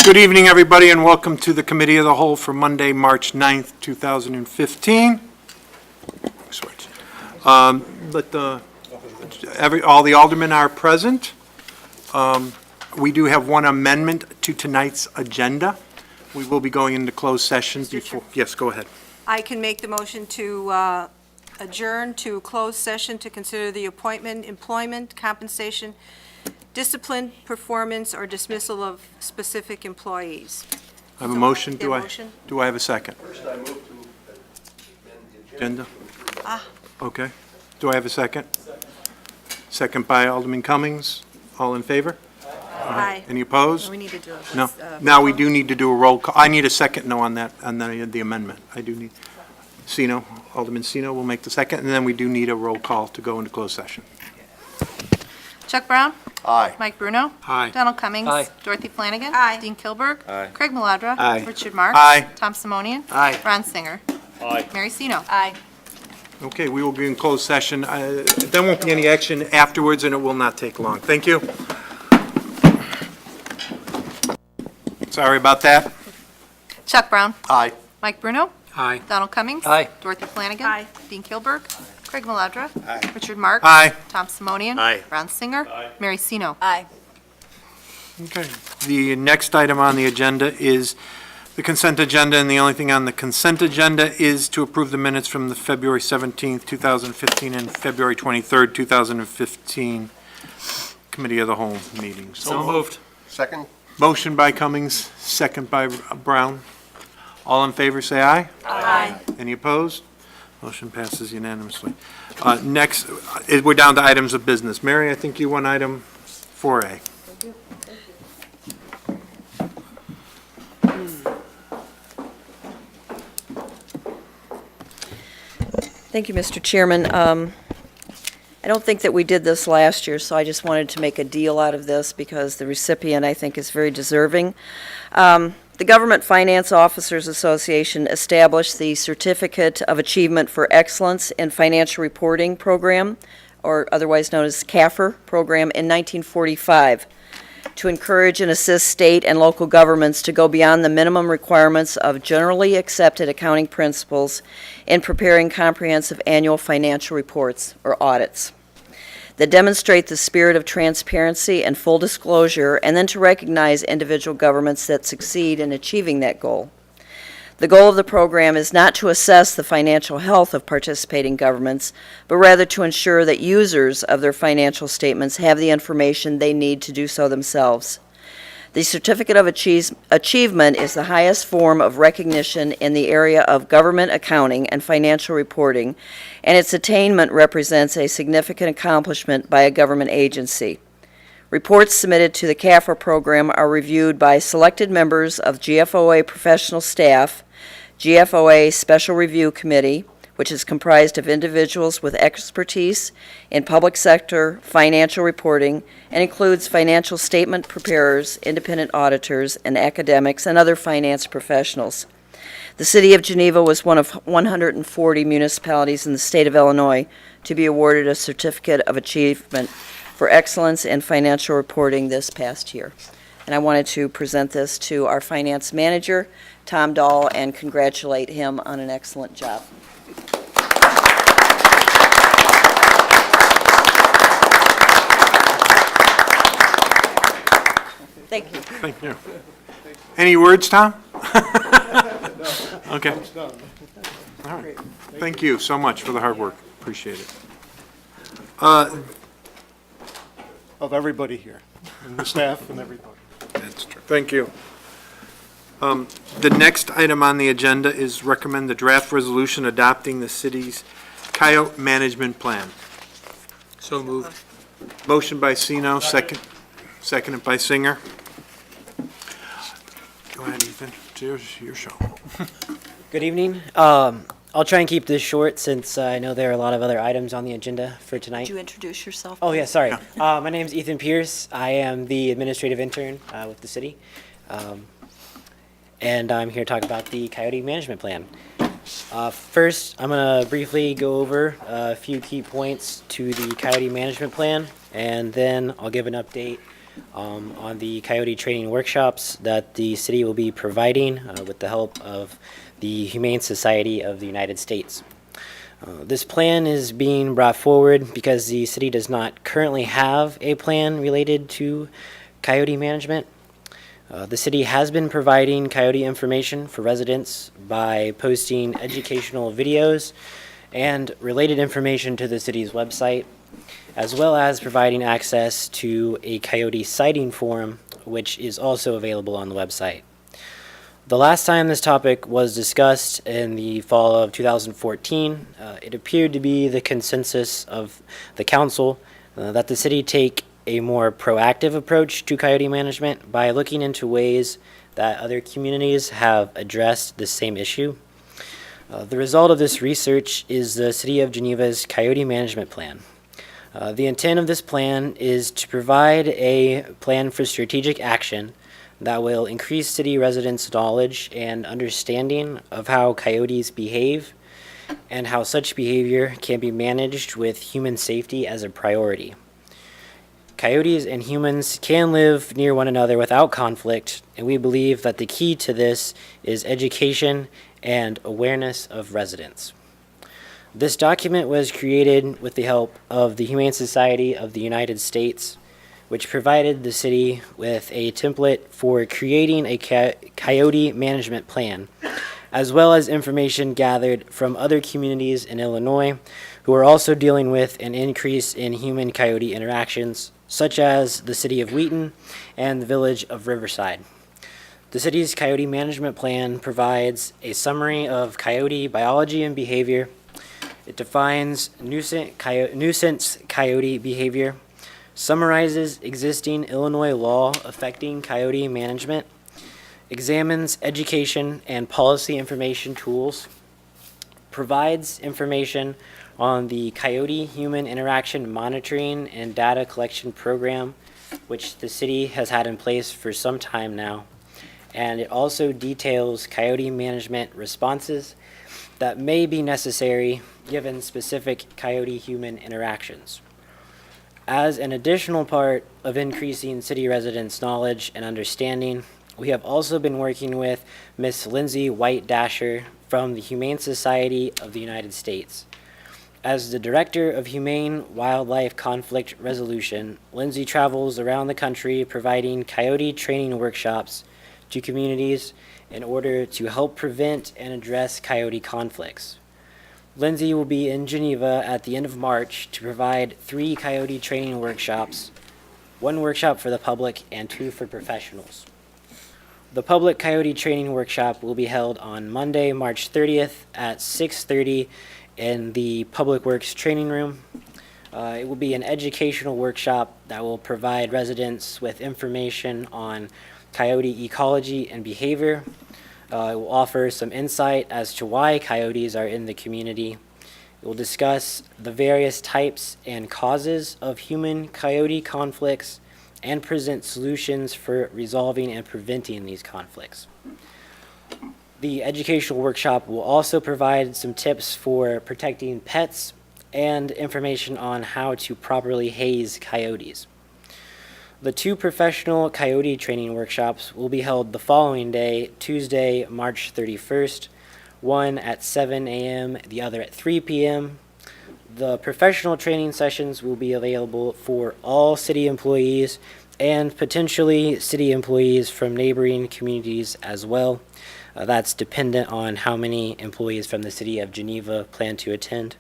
Good evening, everybody, and welcome to the Committee of the Whole for Monday, March 9th, 2015. Switch. All the aldermen are present. We do have one amendment to tonight's agenda. We will be going into closed session before. Yes, go ahead. I can make the motion to adjourn to closed session to consider the appointment, employment, compensation, discipline, performance, or dismissal of specific employees. I have a motion. Is there a motion? Do I have a second? First, I move to amend the Agenda? Ah. Okay. Do I have a second? Second by Alderman Cummings. All in favor? Aye. Any opposed? We need to do it. No. Now we do need to do a roll call. I need a second no on that, on the amendment. I do need, Alderman Sino will make the second, and then we do need a roll call to go into closed session. Chuck Brown? Aye. Mike Bruno? Aye. Donald Cummings? Aye. Dorothy Flanagan? Aye. Dean Kilburg? Aye. Craig Maladra? Aye. Richard Marks? Aye. Tom Simonian? Aye. Ron Singer? Aye. Mary Sino? Aye. Okay, we will be in closed session. There won't be any action afterwards, and it will not take long. Thank you. Sorry about that. Chuck Brown? Aye. Mike Bruno? Aye. Donald Cummings? Aye. Dorothy Flanagan? Aye. Dean Kilburg? Craig Maladra? Aye. Richard Marks? Aye. Tom Simonian? Aye. Ron Singer? Aye. Mary Sino? Aye. Okay. The next item on the agenda is the consent agenda, and the only thing on the consent agenda is to approve the minutes from the February 17th, 2015, and February 23rd, 2015 Committee of the Whole meetings. So moved. Second? Motion by Cummings, second by Brown. All in favor, say aye. Aye. Any opposed? Motion passes unanimously. Next, we're down to items of business. Mary, I think you want item 4A. Thank you, Mr. Chairman. I don't think that we did this last year, so I just wanted to make a deal out of this because the recipient, I think, is very deserving. The Government Finance Officers Association established the Certificate of Achievement for Excellence in Financial Reporting program, or otherwise known as CAFR program, in 1945 to encourage and assist state and local governments to go beyond the minimum requirements of generally accepted accounting principles in preparing comprehensive annual financial reports, or audits, that demonstrate the spirit of transparency and full disclosure, and then to recognize individual governments that succeed in achieving that goal. The goal of the program is not to assess the financial health of participating governments, but rather to ensure that users of their financial statements have the information they need to do so themselves. The Certificate of Achievement is the highest form of recognition in the area of government accounting and financial reporting, and its attainment represents a significant accomplishment by a government agency. Reports submitted to the CAFR program are reviewed by selected members of GFOA professional staff, GFOA Special Review Committee, which is comprised of individuals with expertise in public sector financial reporting and includes financial statement preparers, independent auditors, and academics and other finance professionals. The City of Geneva was one of 140 municipalities in the state of Illinois to be awarded a Certificate of Achievement for Excellence in Financial Reporting this past year. And I wanted to present this to our finance manager, Tom Dahl, and congratulate him on an excellent job. Thank you. Thank you. Any words, Tom? Okay. All right. Thank you so much for the hard work. Appreciate it. Of everybody here, and the staff and everybody. That's true. Thank you. The next item on the agenda is recommend the draft resolution adopting the city's coyote management plan. So moved. Motion by Sino, seconded by Singer. Go ahead, Ethan. It's your show. Good evening. I'll try and keep this short since I know there are a lot of other items on the agenda for tonight. Would you introduce yourself? Oh, yeah, sorry. My name is Ethan Pierce. I am the administrative intern with the city. And I'm here to talk about the coyote management plan. First, I'm going to briefly go over a few key points to the coyote management plan, and then I'll give an update on the coyote training workshops that the city will be providing with the help of the Humane Society of the United States. This plan is being brought forward because the city does not currently have a plan related to coyote management. The city has been providing coyote information for residents by posting educational videos and related information to the city's website, as well as providing access to a coyote sighting forum, which is also available on the website. The last time this topic was discussed in the fall of 2014, it appeared to be the consensus of the council that the city take a more proactive approach to coyote management by looking into ways that other communities have addressed the same issue. The result of this research is the City of Geneva's Coyote Management Plan. The intent of this plan is to provide a plan for strategic action that will increase city residents' knowledge and understanding of how coyotes behave and how such behavior can be managed with human safety as a priority. Coyotes and humans can live near one another without conflict, and we believe that the key to this is education and awareness of residents. This document was created with the help of the Humane Society of the United States, which provided the city with a template for creating a coyote management plan, as well as information gathered from other communities in Illinois who are also dealing with an increase in human-coyote interactions, such as the city of Wheaton and the village of Riverside. The city's coyote management plan provides a summary of coyote biology and behavior. It defines nuisance coyote behavior, summarizes existing Illinois law affecting coyote management, examines education and policy information tools, provides information on the coyote-human interaction monitoring and data collection program, which the city has had in place for some time now, and it also details coyote management responses that may be necessary given specific coyote-human interactions. As an additional part of increasing city residents' knowledge and understanding, we have also been working with Miss Lindsay White-Dasher from the Humane Society of the United States. As the Director of Humane Wildlife Conflict Resolution, Lindsay travels around the country providing coyote training workshops to communities in order to help prevent and address coyote conflicts. Lindsay will be in Geneva at the end of March to provide 3 coyote training workshops, 1 workshop for the public and 2 for professionals. The public coyote training workshop will be held on Monday, March 30th at 6:30 in the Public Works Training Room. It will be an educational workshop that will provide residents with information on coyote ecology and behavior. It will offer some insight as to why coyotes are in the community. It will discuss the various types and causes of human-coyote conflicts and present solutions for resolving and preventing these conflicts. The educational workshop will also provide some tips for protecting pets and information on how to properly haze coyotes. The 2 professional coyote training workshops will be held the following day, Tuesday, March 31st, one at 7 a.m., the other at 3 p.m. The professional training sessions will be available for all city employees and potentially city employees from neighboring communities as well. That's dependent on how many employees from the city of Geneva plan to attend.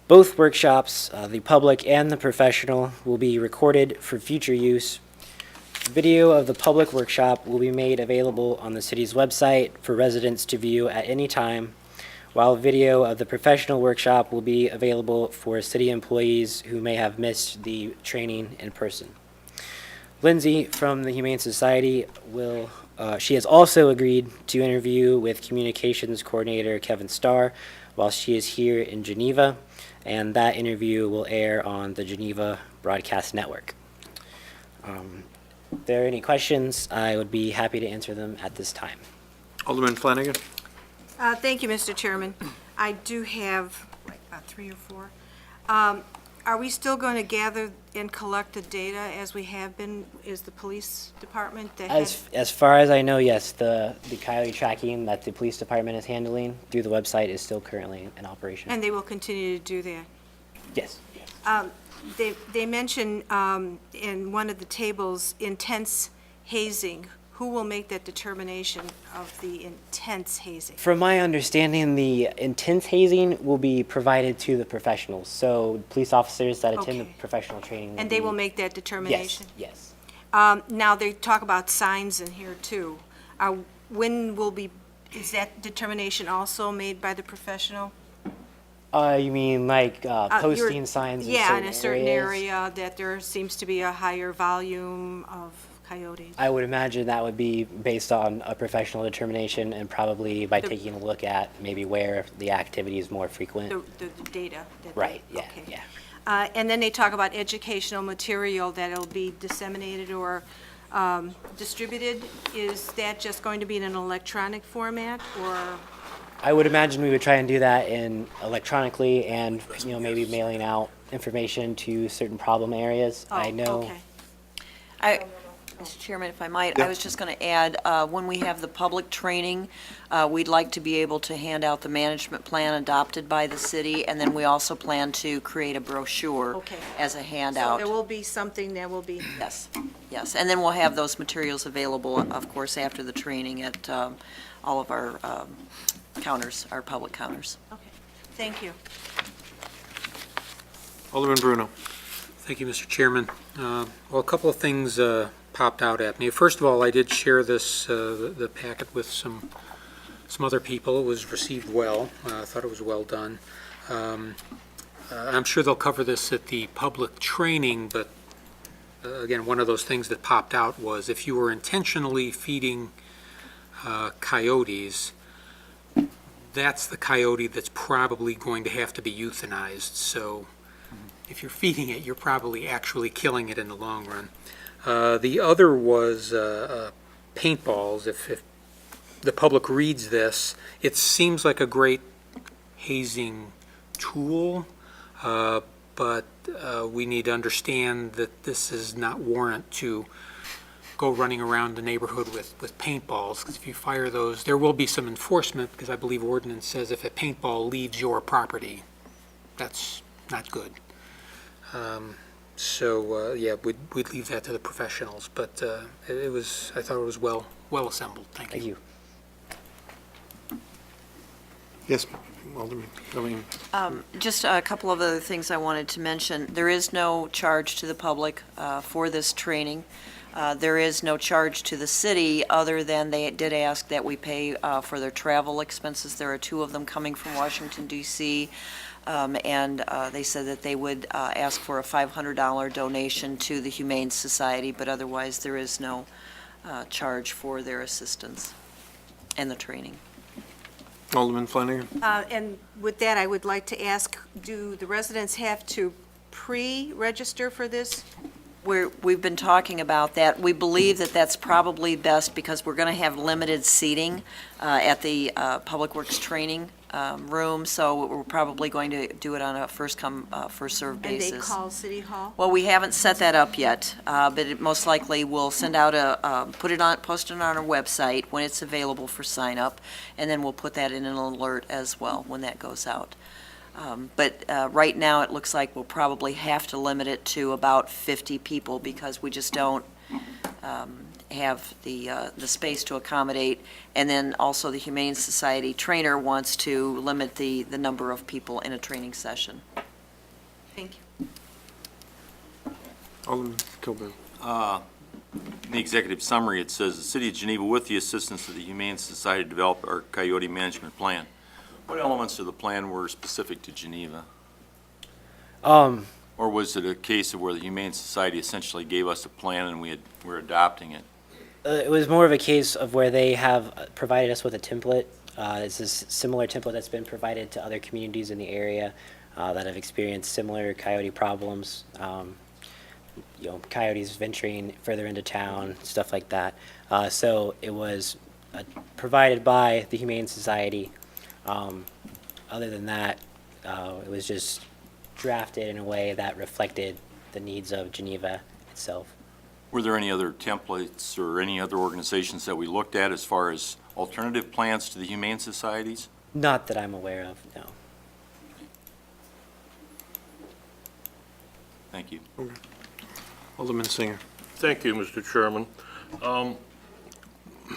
Both workshops, the public and the professional, will be recorded for future use. Video of the public workshop will be made available on the city's website for residents to view at any time, while video of the professional workshop will be available for city employees who may have missed the training in person. Lindsay from the Humane Society she has also agreed to interview with Communications Coordinator Kevin Starr while she is here in Geneva, and that interview will air on the Geneva Broadcast Network. If there are any questions, I would be happy to answer them at this time. Alderman Flanagan? Thank you, Mr. Chairman. I do have like about 3 or 4. Are we still going to gather and collect the data as we have been? Is the police department that had? As far as I know, yes, the coyote tracking that the police department is handling through the website is still currently in operation. And they will continue to do that? Yes. They mention in one of the tables intense hazing. Who will make that determination of the intense hazing? From my understanding, the intense hazing will be provided to the professionals. So police officers that attend the Okay. professional training. And they will make that determination? Yes. Now, they talk about signs in here, too. When will be, is that determination also made by the professional? You mean like You're- posting signs in Yeah, in a certain areas? area that there seems to be a higher volume of coyotes. I would imagine that would be based on a professional determination and probably by The- taking a look at maybe where the activity is more frequent. The data. that they- Right, yeah, okay. yeah. And then they talk about educational material that'll be disseminated or distributed. Is that just going to be in an electronic format, or? I would imagine we would try and do that in electronically and, maybe mailing out information to certain problem areas. I Oh, know. okay. Mr. Chairman, if I might, I was just going to add, when we have the public training, we'd like to be able to hand out the management plan adopted by the city, and then we also plan to create a brochure Okay. as a So handout. there will be something that will be, Yes, yes, and then we'll have those materials available, of course, after the training at all of our counters, our public counters. okay. Thank you. Alderman Bruno. Thank you, Mr. Chairman. Well, a couple of things popped out at me. First of all, I did share this, the packet with some other people. It was received well. I thought it was well done. I'm sure they'll cover this at the public training, but again, one of those things that popped out was if you were intentionally feeding coyotes, that's the coyote that's probably going to have to be euthanized. So if you're feeding it, you're probably actually killing it in the long run. The other was paintballs. If the public reads this, it seems like a great hazing tool, but we need to understand that this is not warrant to go running around the neighborhood with paintballs, because if you fire those, there will be some enforcement, because I believe ordinance says if a paintball leaves your property, that's not good. Yeah, we'd leave that to the professionals, but I thought it was well assembled. Thank you. Thank you. Yes, Alderman. Just a couple of other things I wanted to mention. There is no charge to the public for this training. There is no charge to the city, other than they did ask that we pay for their travel expenses. There are two of them coming from Washington, D.C., and they said that they would ask for a $500 donation to the Humane Society, but otherwise there is no charge for their assistance and the training. Alderman Flanagan. And with that, I would like to ask, do the residents have to pre-register for this? We've been talking about that. We believe that that's probably best because we're going to have limited seating at the Public Works Training room, so we're probably going to do it on a first-come, first-served basis. And they call City Hall? Well, we haven't set that up yet, but it most likely we'll send out post it on our website when it's available for sign-up, and then we'll put that in an alert as well when that goes out. But right now, it looks like we'll probably have to limit it to about 50 people because we just don't have the space to accommodate. And then also the Humane Society trainer wants to limit the number of people in a training session. Thank you. Alderman Kilburn. In the executive summary, it says, "The City of Geneva, with the assistance of the Humane Society, developed our coyote management plan." What elements of the plan were specific to Geneva? Or was it a case of where the Humane Society essentially gave us a plan and we're adopting it? It was more of a case of where they have provided us with a template. It's a similar template that's been provided to other communities in the area that have experienced similar coyote problems. Coyotes venturing further into town, stuff like that. So it was provided by the Humane Society. Other than that, it was just drafted in a way that reflected the needs of Geneva itself. Were there any other templates or any other organizations that we looked at as far as alternative plans to the Humane Societies? Not that I'm aware of, no. Thank you. Alderman Singer. Thank you, Mr. Chairman.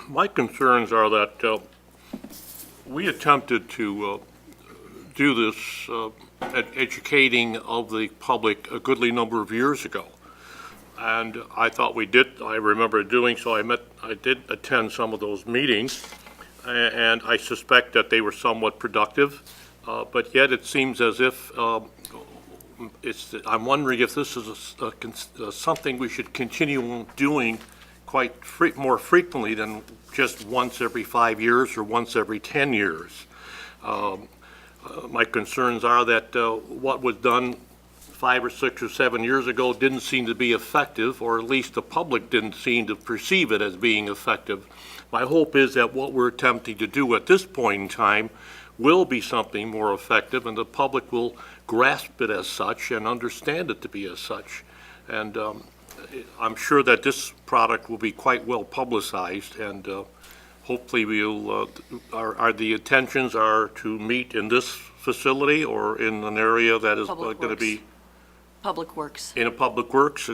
My concerns are that we attempted to do this educating of the public a goodly number of years ago. And I thought we did, I remember doing so. I did attend some of those meetings, and I suspect that they were somewhat productive. But yet it seems as if I'm wondering if this is something we should continue doing quite more frequently than just once every 5 years or once every 10 years. My concerns are that what was done 5 or 6 or 7 years ago didn't seem to be effective, or at least the public didn't seem to perceive it as being effective. My hope is that what we're attempting to do at this point in time will be something more effective, and the public will grasp it as such and understand it to be as such. And I'm sure that this product will be quite well publicized, and hopefully we'll, the intentions are to meet in this facility or in an area that is Public going to be Public Works. in a public works.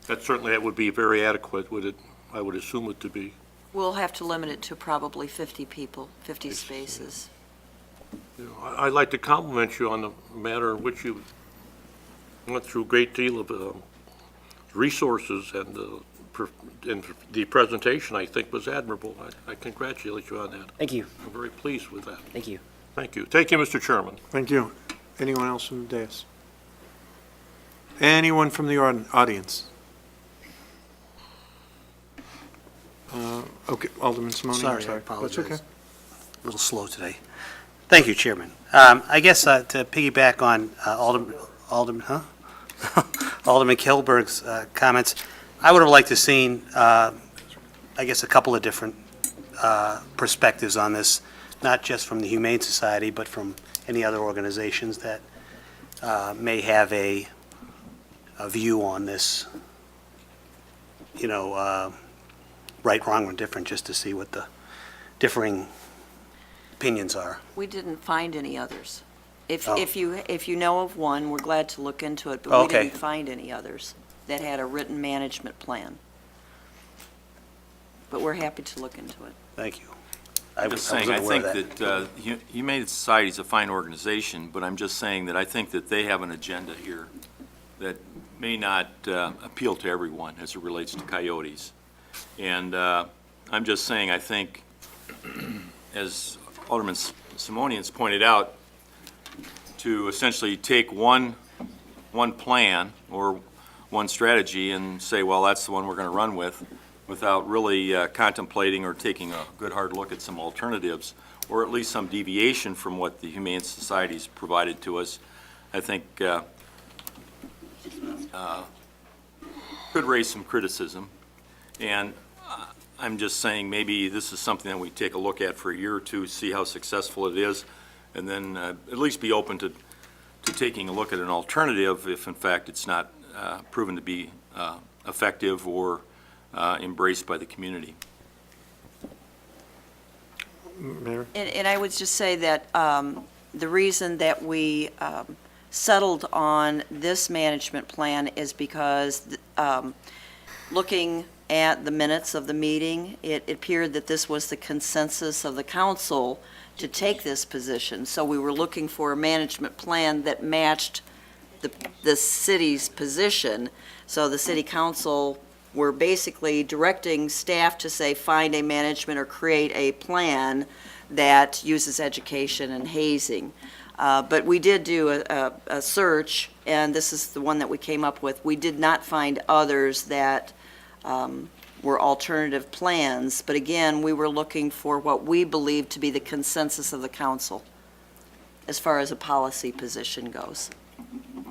That certainly would be very adequate, would it? I would assume it to be. We'll have to limit it to probably 50 people, 50 spaces. You know, I'd like to compliment you on the manner in which you went through a great deal of resources, and the presentation, I think, was admirable. I congratulate you on that. Thank you. I'm very pleased with that. Thank you. Thank you. Thank you, Mr. Chairman. Thank you. Anyone else from the dais? Anyone from the audience? Okay, Alderman Simone. I'm Sorry, I That's apologize. okay. A little slow today. Thank you, Chairman. I guess to piggyback on Alderman Kilberg's comments, I would have liked to seen, I guess, a couple of different perspectives on this, not just from the Humane Society, but from any other organizations that may have a view on this, you know, right, wrong, or different, just to see what the differing opinions are. We didn't find any others. Oh. If you know of one, we're glad to look into it, but we Okay. didn't find any others that had a written management plan. But we're happy to look into it. Thank you. I'm just saying, I wasn't aware think of that Humane Society is a fine organization, but I'm just saying that I think that they have an agenda here that may not appeal to everyone as it relates to coyotes. And I'm just saying, I think, as Alderman Simonian's pointed out, to essentially take one plan or one strategy and say, well, that's the one we're going to run with, without really contemplating or taking a good hard look at some alternatives, or at least some deviation from what the Humane Society's provided to us, I think could raise some criticism. And I'm just saying, maybe this is something that we take a look at for a year or two, see how successful it is, and then at least be open to taking a look at an alternative if in fact it's not proven to be effective or embraced by the community. Mayor? And I would just say that the reason that we settled on this management plan is because looking at the minutes of the meeting, it appeared that this was the consensus of the council to take this position. So we were looking for a management plan that matched the city's position. So the city council were basically directing staff to say, find a management or create a plan that uses education and hazing. But we did do a search, and this is the one that we came up with. We did not find others that were alternative plans, but again, we were looking for what we believe to be the consensus of the council as far as a policy position goes.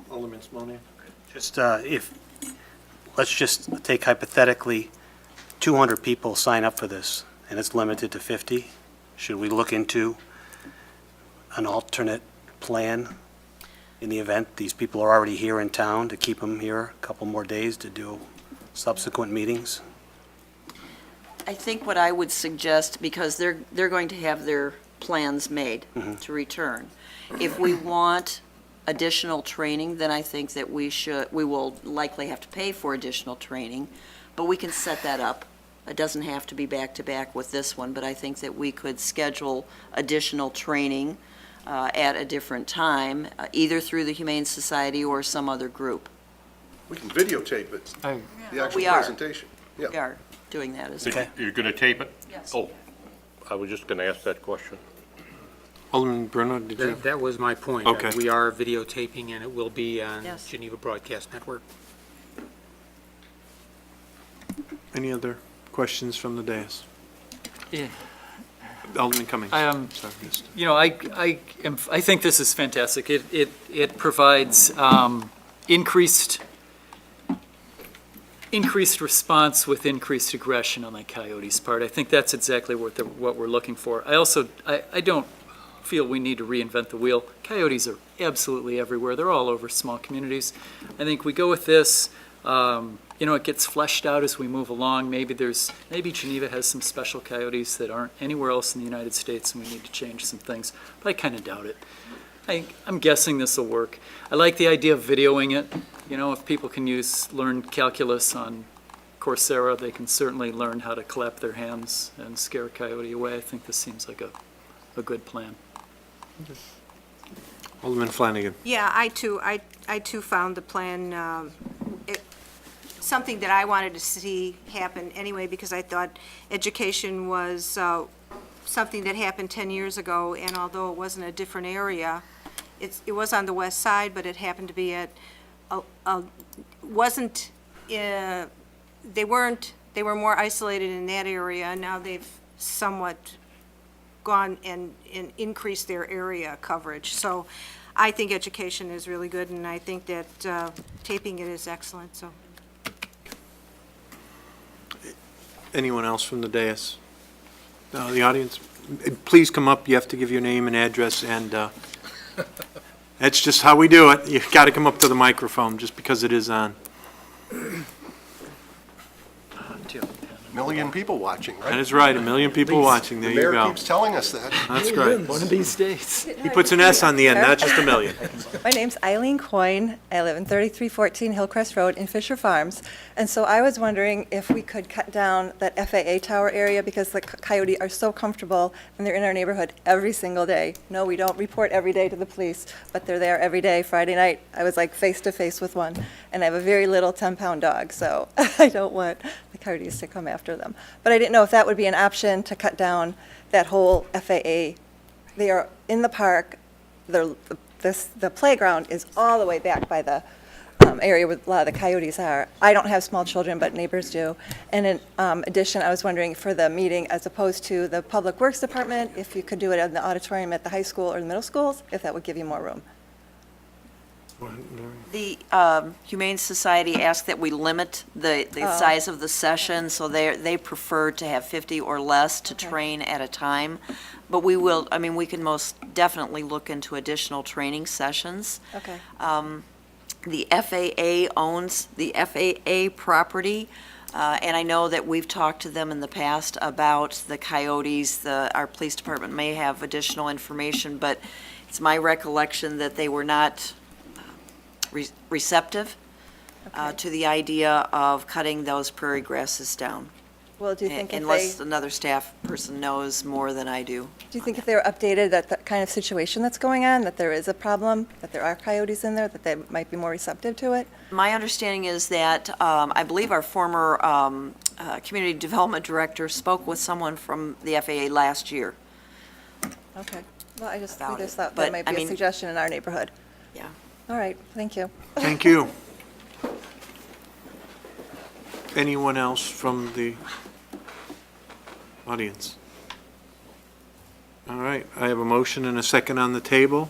Alderman Simone? Just let's just take hypothetically 200 people sign up for this and it's limited to 50. Should we look into an alternate plan? in the event these people are already here in town, to keep them here a couple more days to do subsequent meetings? I think what I would suggest, because they're going to have their plans made to return. If we want additional training, then I think that we will likely have to pay for additional training, but we can set that up. It doesn't have to be back-to-back with this one, but I think that we could schedule additional training at a different time, either through the Humane Society or some other group. We can videotape it, the actual We are. presentation. Yeah. We are doing that as well. Okay. You're going to tape it? Yes. Oh, I was just going to ask that question. Alderman Bruno, did you? That was my point. Okay. We are videotaping, and it will be on Yes. Geneva Broadcast Network. Any other questions from the dais? Yeah. Alderman Cummings. I, Sorry, missed. You know, I think this is fantastic. It provides increased response with increased aggression on the coyotes' part. I think that's exactly what we're looking for. I don't feel we need to reinvent the wheel. Coyotes are absolutely everywhere. They're all over small communities. I think we go with this. It gets fleshed out as we move along. Maybe Geneva has some special coyotes that aren't anywhere else in the United States, and we need to change some things. But I kind of doubt it. I'm guessing this will work. I like the idea of videoing it. If people can learn calculus on Coursera, they can certainly learn how to clap their hands and scare a coyote away. I think this seems like a good plan. Alderman Flanagan. Yeah, I too found the plan, something that I wanted to see happen anyway, because I thought education was something that happened 10 years ago, and although it wasn't a different area, it was on the west side, but it happened to be they were more isolated in that area, and now they've somewhat gone and increased their area coverage. So I think education is really good, and I think that taping it is excellent, so. Anyone else from the dais? The audience? Please come up. You have to give your name and address, and that's just how we do it. You've got to come up to the microphone just because it is on. Million people watching, right? That is right, 1 million people watching. There you The mayor go. keeps telling us that. That's great. One of these days. He puts an S on the end, not just 1 million. My name's Eileen Coyne. I live in 3314 Hillcrest Road in Fisher Farms. And so I was wondering if we could cut down that FAA tower area, because the coyote are so comfortable and they're in our neighborhood every single day. No, we don't report every day to the police, but they're there every day. Friday night, I was like face to face with one. And I have a very little 10-pound dog, so I don't want the coyotes to come after them. But I didn't know if that would be an option to cut down that whole FAA. They are in the park. The playground is all the way back by the area where a lot of the coyotes are. I don't have small children, but neighbors do. And in addition, I was wondering for the meeting, as opposed to the Public Works Department, if you could do it in the auditorium at the high school or the middle schools, if that would give you more room. The Humane Society asked that we limit the size of the session, so they prefer to have 50 or less to train at a time. But we can most definitely look into additional training sessions. Okay. The FAA owns the FAA property, and I know that we've talked to them in the past about the coyotes. Our police department may have additional information, but it's my recollection that they were not receptive to the idea of cutting those prairie grasses down. Well, do you think Unless another staff person knows more than I do. Do you think if they were updated that the kind of situation that's going on, that there is a problem, that there are coyotes in there, that they might be more receptive to it? My understanding is that I believe our former community development director spoke with someone from the FAA last year. Okay. Well, I just About it. thought But, that might I be a mean- suggestion in our neighborhood. Yeah. All right, thank you. Thank you. Anyone else from the audience? All right, I have a motion and a second on the table.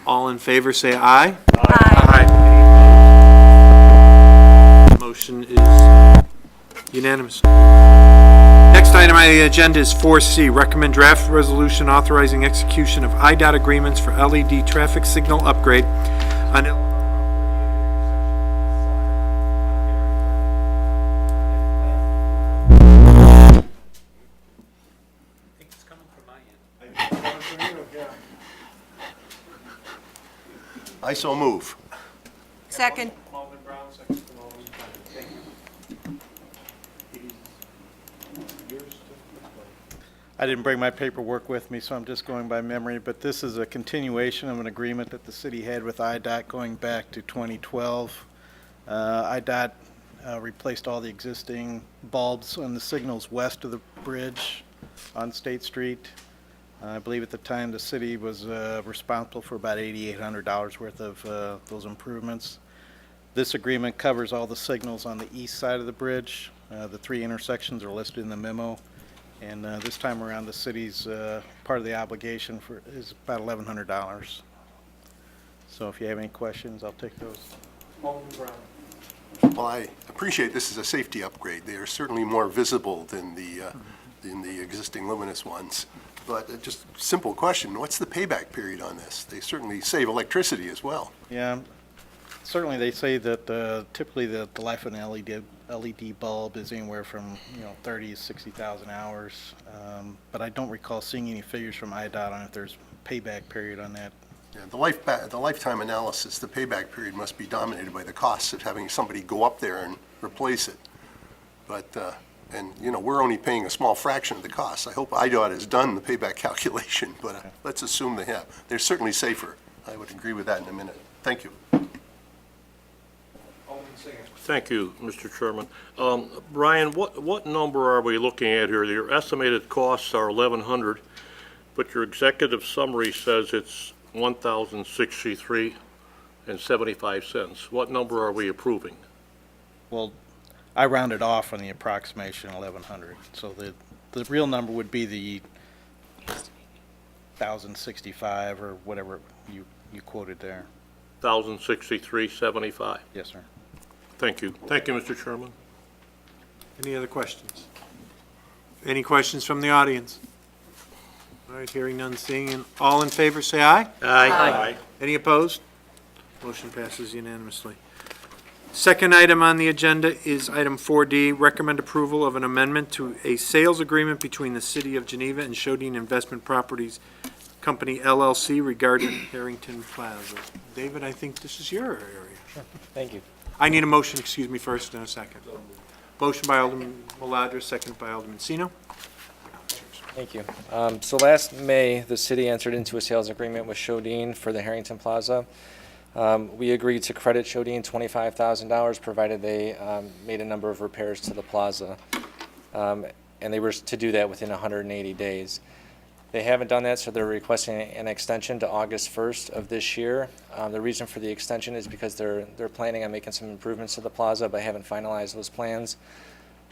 All in favor, say aye. Aye. Motion is unanimous. Next Next item on the agenda is 4C, recommend draft resolution authorizing execution of IDOT agreements for LED traffic signal upgrade on I so move. Second. Alderman Brown, second from Alderman Bennett. Thank you. I didn't bring my paperwork with me, so I'm just going by memory, but this is a continuation of an agreement that the city had with IDOT going back to 2012. IDOT replaced all the existing bulbs on the signals west of the bridge on State Street. I believe at the time the city was responsible for about $8,800 worth of those improvements. This agreement covers all the signals on the east side of the bridge. The 3 intersections are listed in the memo. And this time around, the city's part of the obligation is about $1,100. So if you have any questions, I'll take those. Alderman Brown. Well, I appreciate this is a safety upgrade. They are certainly more visible than the existing luminous ones. But just simple question, what's the payback period on this? They certainly save electricity as well. Yeah, certainly they say that typically the life of an LED bulb is anywhere from 30 to 60,000 hours. But I don't recall seeing any figures from IDOT on if there's payback period on that. Yeah, the lifetime analysis, the payback period must be dominated by the costs of having somebody go up there and replace it. But, we're only paying a small fraction of the cost. I hope IDOT has done the payback calculation, but let's assume they have. They're certainly safer. I would agree with that in a minute. Thank you. Alderman Singer. Thank you, Mr. Chairman. Brian, what number are we looking at here? Your estimated costs are $1,100, but your executive summary says it's $1,063.75. What number are we approving? Well, I rounded off on the approximation 1,100. So the real number would be the 1,065 or whatever you quoted there. 1,063.75. Yes, sir. Thank you. Thank you, Mr. Chairman. Any other questions? Any questions from the audience? All right, hearing none, seeing none. All in favor, say aye. Aye. Any opposed? Motion passes unanimously. Second item on the agenda is item 4D, recommend approval of an amendment to a sales agreement between the City of Geneva and Shodine Investment Properties Company LLC regarding Harrington Plaza. David, I think this is your area. Thank you. I need a motion, excuse me, first and a second. Motion by Alderman Maladra, second by Alderman Sino. Thank you. So last May, the city entered into a sales agreement with Shodine for the Harrington Plaza. We agreed to credit Shodine $25,000 provided they made a number of repairs to the plaza. And they were to do that within 180 days. They haven't done that, so they're requesting an extension to August 1st of this year. The reason for the extension is because they're planning on making some improvements to the plaza, but haven't finalized those plans.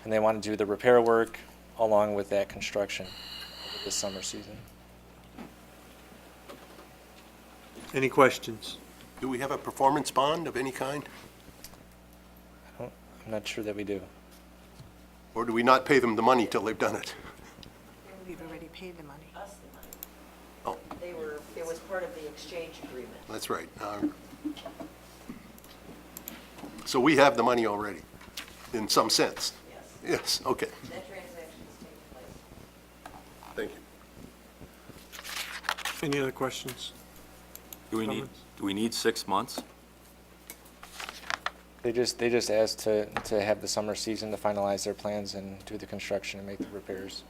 And they want to do the repair work along with that construction over this summer season. Any questions? Do we have a performance bond of any kind? I'm not sure that we do. Or do we not pay them the money till they've done it? We've already paid the money. Oh. It was part of the exchange agreement. That's right. So we have the money already, in some sense? Yes. Yes, okay. That transaction is taking place. Thank you. Any other questions? Do we need 6 months? They just asked to have the summer season to finalize their plans and do the construction and make the repairs.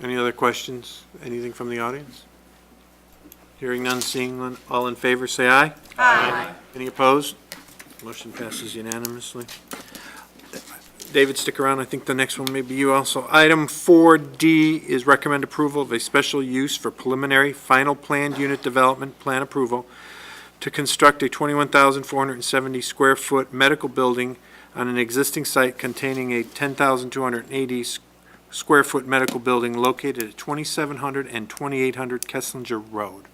Any other questions? Anything from the audience? Hearing none, seeing none, all in favor, say aye. Aye. Any opposed? Motion passes unanimously. David, stick around. I think the next one may be you also. Item 4D is recommend approval of a special use for preliminary final planned unit development plan approval to construct a 21,470 square foot medical building on an existing site containing a 10,280 square foot medical building located at 2700 and 2800 Kesslinger Road.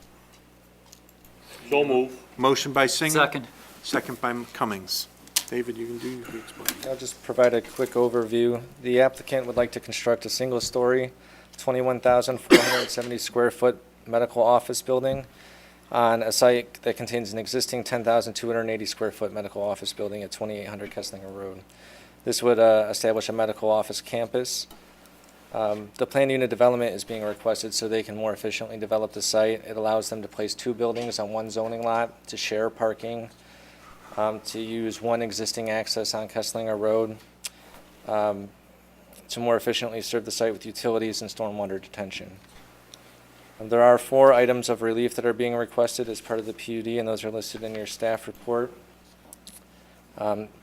So move. Motion by Singer. Second. Second by Cummings. David, you can do, you explain. I'll just provide a quick overview. The applicant would like to construct a single-story, 21,470 square foot medical office building on a site that contains an existing 10,280 square foot medical office building at 2800 Kesslinger Road. This would establish a medical office campus. The planned unit development is being requested so they can more efficiently develop the site. It allows them to place 2 buildings on 1 zoning lot, to share parking, to use 1 existing access on Kesslinger Road, to more efficiently serve the site with utilities and stormwater detention. There are 4 items of relief that are being requested as part of the PUD, and those are listed in your staff report.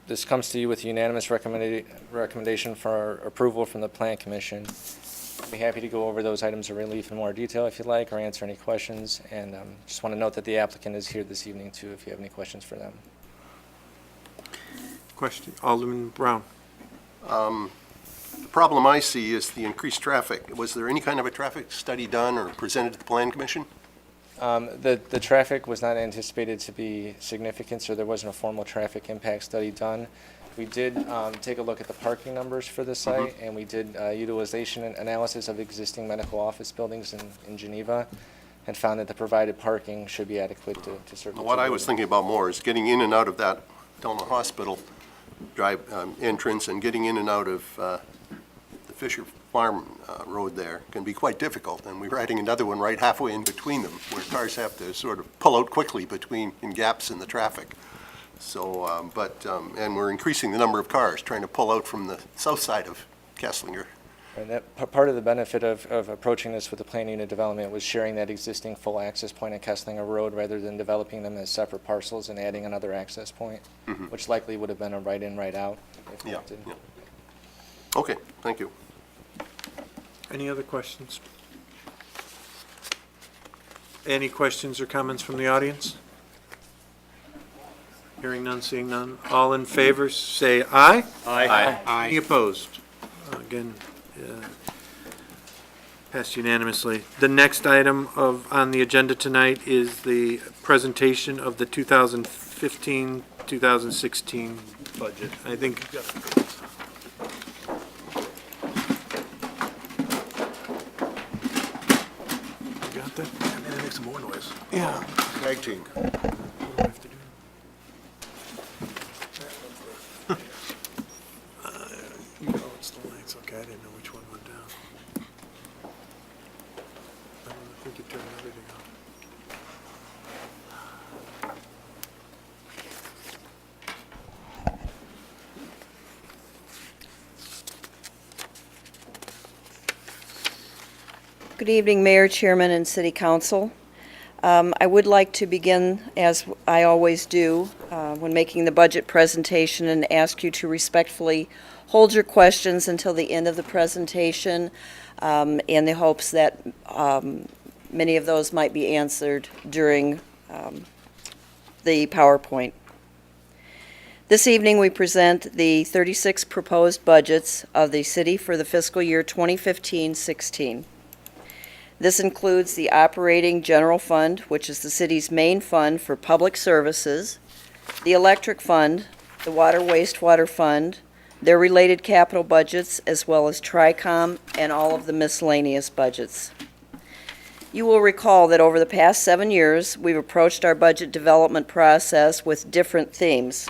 This comes to you with unanimous recommendation for approval from the Plan Commission. I'd be happy to go over those items of relief in more detail if you'd like, or answer any questions. And just want to note that the applicant is here this evening, too, if you have any questions for them. Question, Alderman Brown. The problem I see is the increased traffic. Was there any kind of a traffic study done or presented to the Plan Commission? The traffic was not anticipated to be significant, so there wasn't a formal traffic impact study done. We did take a look at the parking numbers for the site, and we did utilization and analysis of existing medical office buildings in Geneva, and found that the provided parking should be adequate to serve the What 2 I was buildings. thinking about more is getting in and out of that Delma Hospital drive entrance and getting in and out of the Fisher Farm Road there can be quite difficult, and we're adding another one right halfway in between them, where cars have to sort of pull out quickly in gaps in the traffic. So, and we're increasing the number of cars trying to pull out from the south side of Kesslinger. And that part of the benefit of approaching this with the plan unit development was sharing that existing full access point at Kesslinger Road rather than developing them as separate parcels and adding another access point, which likely would have been a right-in, right-out if Yeah, wanted. yeah. Okay, thank you. Any other questions? Any questions or comments from the audience? Hearing none, seeing none. All in favor, say aye. Aye. Any opposed? Again, passed unanimously. The next item on the agenda tonight is the presentation of the 2015-2016 budget. I think you got that? Maybe make some more noise. Yeah. Tag team. You know it's the lights, okay, I didn't know which one went down. I think you turned everything off. Good evening, Mayor, Chairman, and City Council. I would like to begin, as I always do, when making the budget presentation, and ask you to respectfully hold your questions until the end of the presentation, in the hopes that many of those might be answered during the PowerPoint. This evening, we present the 36 proposed budgets of the city for the fiscal year 2015-16. This includes the operating general fund, which is the city's main fund for public services, the electric fund, the water wastewater fund, their related capital budgets, as well as TRICOM and all of the miscellaneous budgets. You will recall that over the past 7 years, we've approached our budget development process with different themes,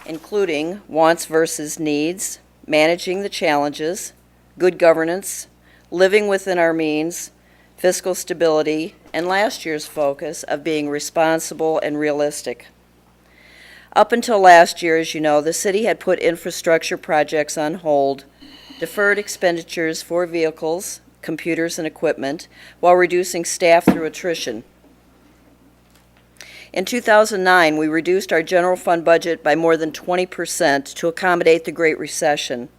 including wants versus needs, managing the challenges, good governance, living within our means, fiscal stability, and last year's focus of being responsible and realistic. Up until last year, as you know, the city had put infrastructure projects on hold, deferred expenditures for vehicles, computers, and equipment, while reducing staff through attrition. In 2009, we reduced our general fund budget by more than 20% to accommodate the Great Recession.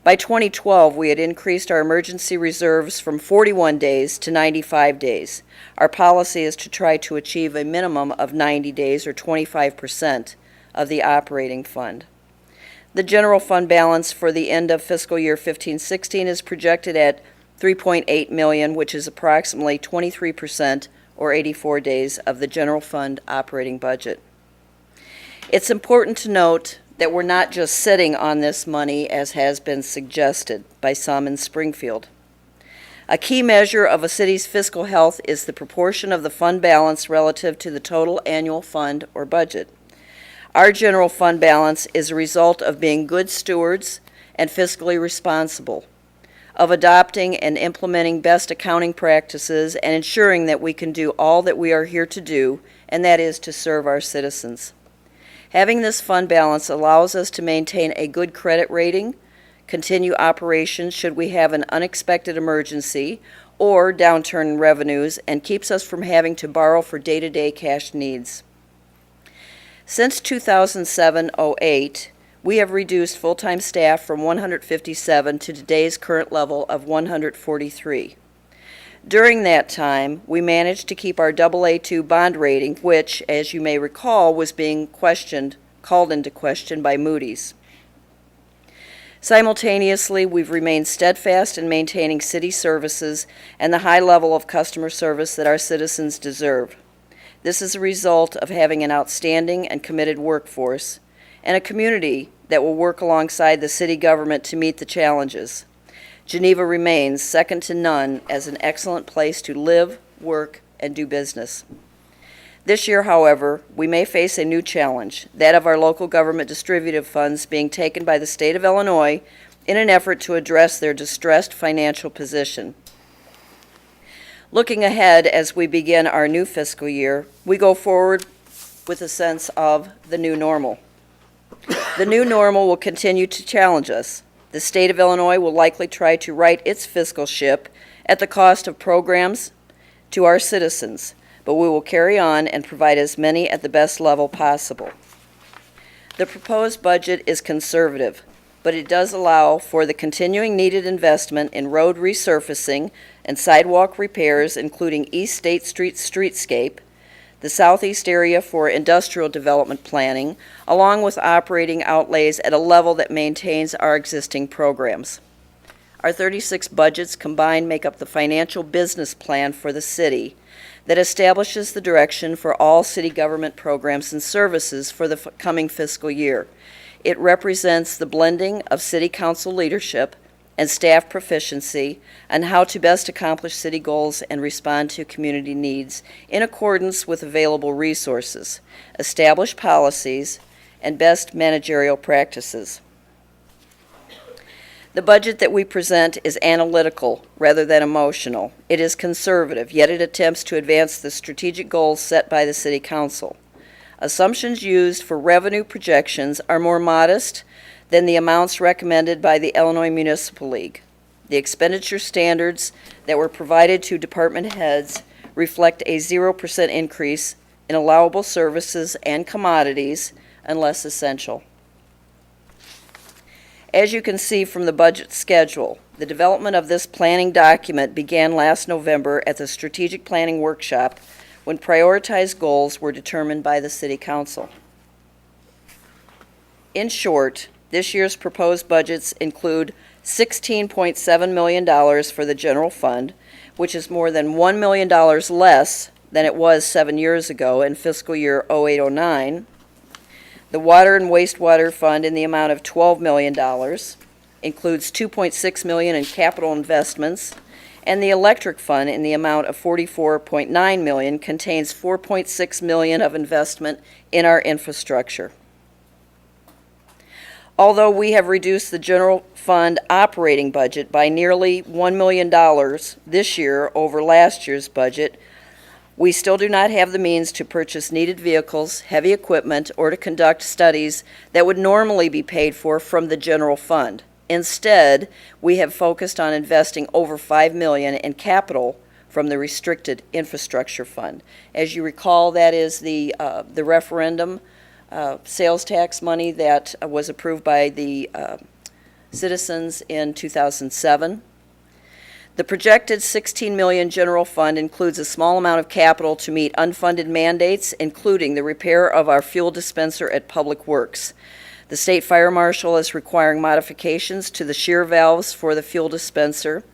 By 2012, we had increased our emergency reserves from 41 days to 95 days. Our policy is to try to achieve a minimum of 90 days, or 25% of the operating fund. The general fund balance for the end of fiscal year 15-16 is projected at $3.8 million, which is approximately 23% or 84 days, of the general fund operating budget. It's important to note that we're not just sitting on this money as has been suggested by some in Springfield. A key measure of a city's fiscal health is the proportion of the fund balance relative to the total annual fund or budget. Our general fund balance is a result of being good stewards and fiscally responsible, of adopting and implementing best accounting practices and ensuring that we can do all that we are here to do, and that is to serve our citizens. Having this fund balance allows us to maintain a good credit rating, continue operations should we have an unexpected emergency or downturn in revenues, and keeps us from having to borrow for day-to-day cash needs. Since 2007-08, we have reduced full-time staff from 157 to today's current level of 143. During that time, we managed to keep our AA2 bond rating, which, as you may recall, was being called into question by Moody's. Simultaneously, we've remained steadfast in maintaining city services and the high level of customer service that our citizens deserve. This is a result of having an outstanding and committed workforce and a community that will work alongside the city government to meet the challenges. Geneva remains second to none as an excellent place to live, work, and do business. This year, however, we may face a new challenge, that of our local government distributive funds being taken by the state of Illinois in an effort to address their distressed financial position. Looking ahead as we begin our new fiscal year, we go forward with a sense of the new normal. The new normal will continue to challenge us. The state of Illinois will likely try to right its fiscal ship at the cost of programs to our citizens, but we will carry on and provide as many at the best level possible. The proposed budget is conservative, but it does allow for the continuing needed investment in road resurfacing and sidewalk repairs, including East State Street streetscape, the southeast area for industrial development planning, along with operating outlays at a level that maintains our existing programs. Our 36 budgets combined make up the financial business plan for the city that establishes the direction for all city government programs and services for the coming fiscal year. It represents the blending of city council leadership and staff proficiency on how to best accomplish city goals and respond to community needs in accordance with available resources, established policies, and best managerial practices. The budget that we present is analytical rather than emotional. It is conservative, yet it attempts to advance the strategic goals set by the City Council. Assumptions used for revenue projections are more modest than the amounts recommended by the Illinois Municipal League. The expenditure standards that were provided to department heads reflect a 0% increase in allowable services and commodities unless essential. As you can see from the budget schedule, the development of this planning document began last November at the Strategic Planning Workshop when prioritized goals were determined by the City Council. In short, this year's proposed budgets include $16.7 million for the general fund, which is more than $1 million less than it was 7 years ago in fiscal year 08-09. The water and wastewater fund in the amount of $12 million includes $2.6 million in capital investments, and the electric fund in the amount of $44.9 million contains $4.6 million of investment in our infrastructure. Although we have reduced the general fund operating budget by nearly $1 million this year over last year's budget, we still do not have the means to purchase needed vehicles, heavy equipment, or to conduct studies that would normally be paid for from the general fund. Instead, we have focused on investing over $5 million in capital from the restricted infrastructure fund. As you recall, that is the referendum sales tax money that was approved by the citizens in 2007. The projected $16 million general fund includes a small amount of capital to meet unfunded mandates, including the repair of our fuel dispenser at Public Works. The state fire marshal is requiring modifications to the shear valves for the fuel dispenser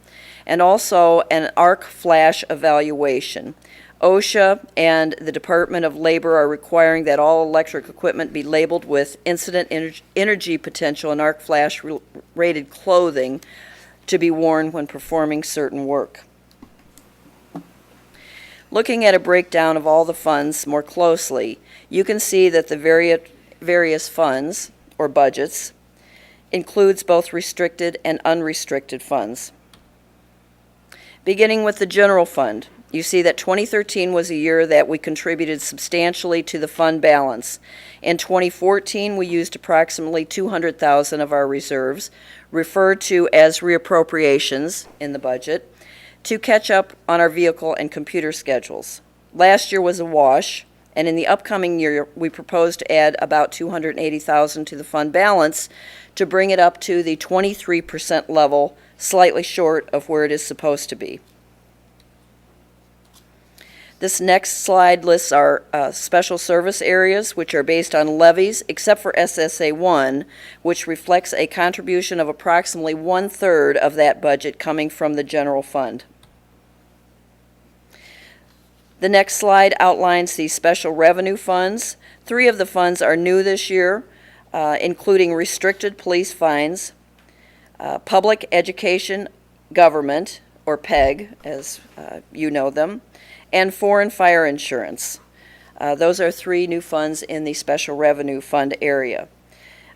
and also an arc flash evaluation. OSHA and the Department of Labor are requiring that all electric equipment be labeled with incident energy potential and arc flash rated clothing to be worn when performing certain work. Looking at a breakdown of all the funds more closely, you can see that the various funds, or budgets, includes both restricted and unrestricted funds. Beginning with the general fund, you see that 2013 was a year that we contributed substantially to the fund balance. In 2014, we used approximately $200,000 of our reserves, referred to as reappropriations in the budget, to catch up on our vehicle and computer schedules. Last year was a wash, and in the upcoming year, we propose to add about $280,000 to the fund balance to bring it up to the 23% level, slightly short of where it is supposed to be. This next slide lists our special service areas, which are based on levies, except for SSA 1, which reflects a contribution of approximately 1/3 of that budget coming from the general fund. The next slide outlines the special revenue funds. 3 of the funds are new this year, including restricted police fines, public education government, or PEG, as you know them, and foreign fire insurance. Those are 3 new funds in the special revenue fund area.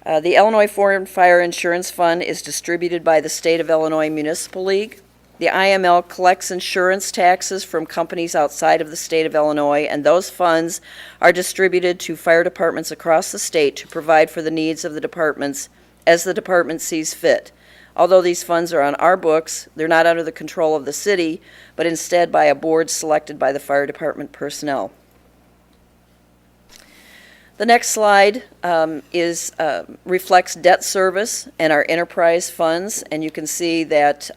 The Illinois Foreign Fire Insurance Fund is distributed by the State of Illinois Municipal League. The IML collects insurance taxes from companies outside of the state of Illinois, and those funds are distributed to fire departments across the state to provide for the needs of the departments as the department sees fit. Although these funds are on our books, they're not under the control of the city, but instead by a board selected by the fire department personnel. The next slide reflects debt service and our enterprise funds, and you can see that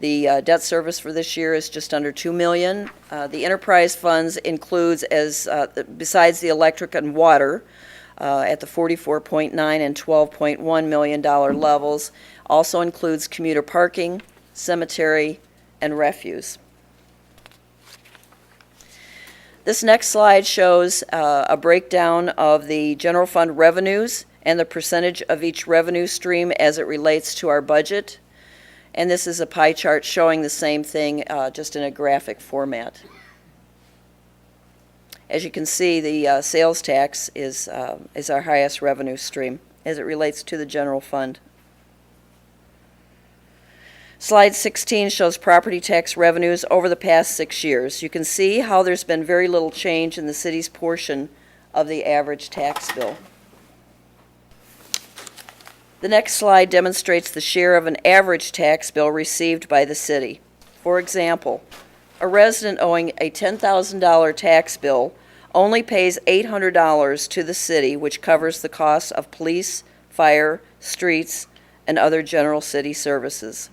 the debt service for this year is just under $2 million. The enterprise funds includes, besides the electric and water, at the $44.9 and $12.1 million levels, also includes commuter parking, cemetery, and refuse. This next slide shows a breakdown of the general fund revenues and the percentage of each revenue stream as it relates to our budget. And this is a pie chart showing the same thing, just in a graphic format. As you can see, the sales tax is our highest revenue stream as it relates to the general fund. Slide 16 shows property tax revenues over the past 6 years. You can see how there's been very little change in the city's portion of the average tax bill. The next slide demonstrates the share of an average tax bill received by the city. For example, a resident owing a $10,000 tax bill only pays $800 to the city, which covers the costs of police, fire, streets, and other general city services.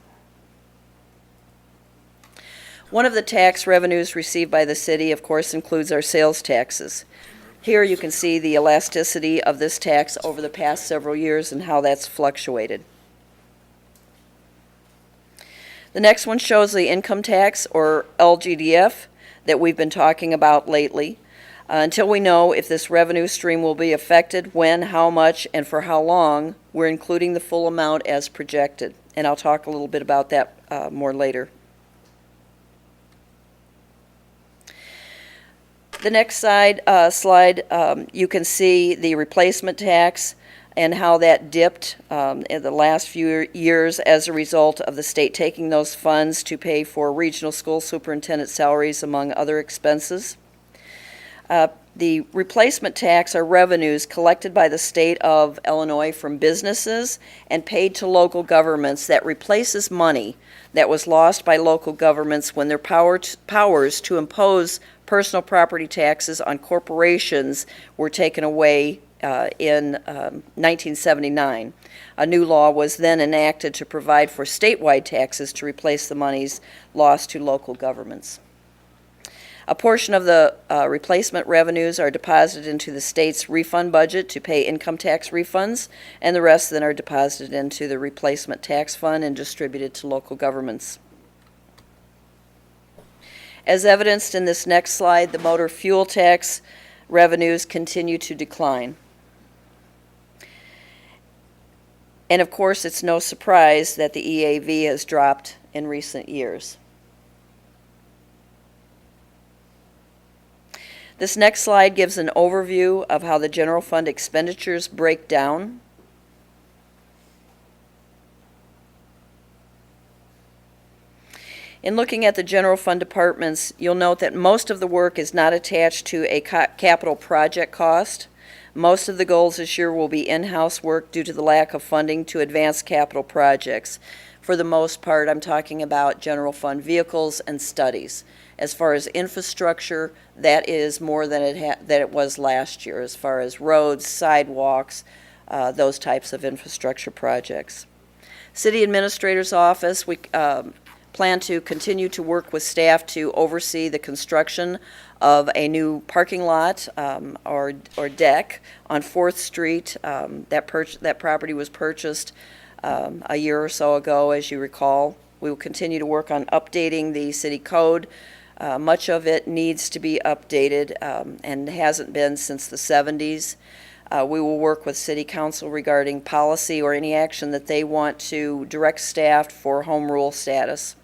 One of the tax revenues received by the city, of course, includes our sales taxes. Here you can see the elasticity of this tax over the past several years and how that's fluctuated. The next one shows the income tax, or LGDF, that we've been talking about lately. Until we know if this revenue stream will be affected, when, how much, and for how long, we're including the full amount as projected. And I'll talk a little bit about that more later. The next slide, you can see the replacement tax and how that dipped in the last few years as a result of the state taking those funds to pay for regional school superintendent salaries, among other expenses. The replacement tax are revenues collected by the state of Illinois from businesses and paid to local governments that replaces money that was lost by local governments when their powers to impose personal property taxes on corporations were taken away in 1979. A new law was then enacted to provide for statewide taxes to replace the monies lost to local governments. A portion of the replacement revenues are deposited into the state's refund budget to pay income tax refunds, and the rest then are deposited into the replacement tax fund and distributed to local governments. As evidenced in this next slide, the motor fuel tax revenues continue to decline. And of course, it's no surprise that the EAV has dropped in recent years. This next slide gives an overview of how the general fund expenditures break down. In looking at the general fund departments, you'll note that most of the work is not attached to a capital project cost. Most of the goals this year will be in-house work due to the lack of funding to advance capital projects. For the most part, I'm talking about general fund vehicles and studies. As far as infrastructure, that is more than it was last year, as far as roads, sidewalks, those types of infrastructure projects. City Administrator's Office, we plan to continue to work with staff to oversee the construction of a new parking lot or deck on 4th Street. That property was purchased a year or so ago, as you recall. We will continue to work on updating the city code. Much of it needs to be updated and hasn't been since the 70s. We will work with City Council regarding policy or any action that they want to direct staff for home rule status.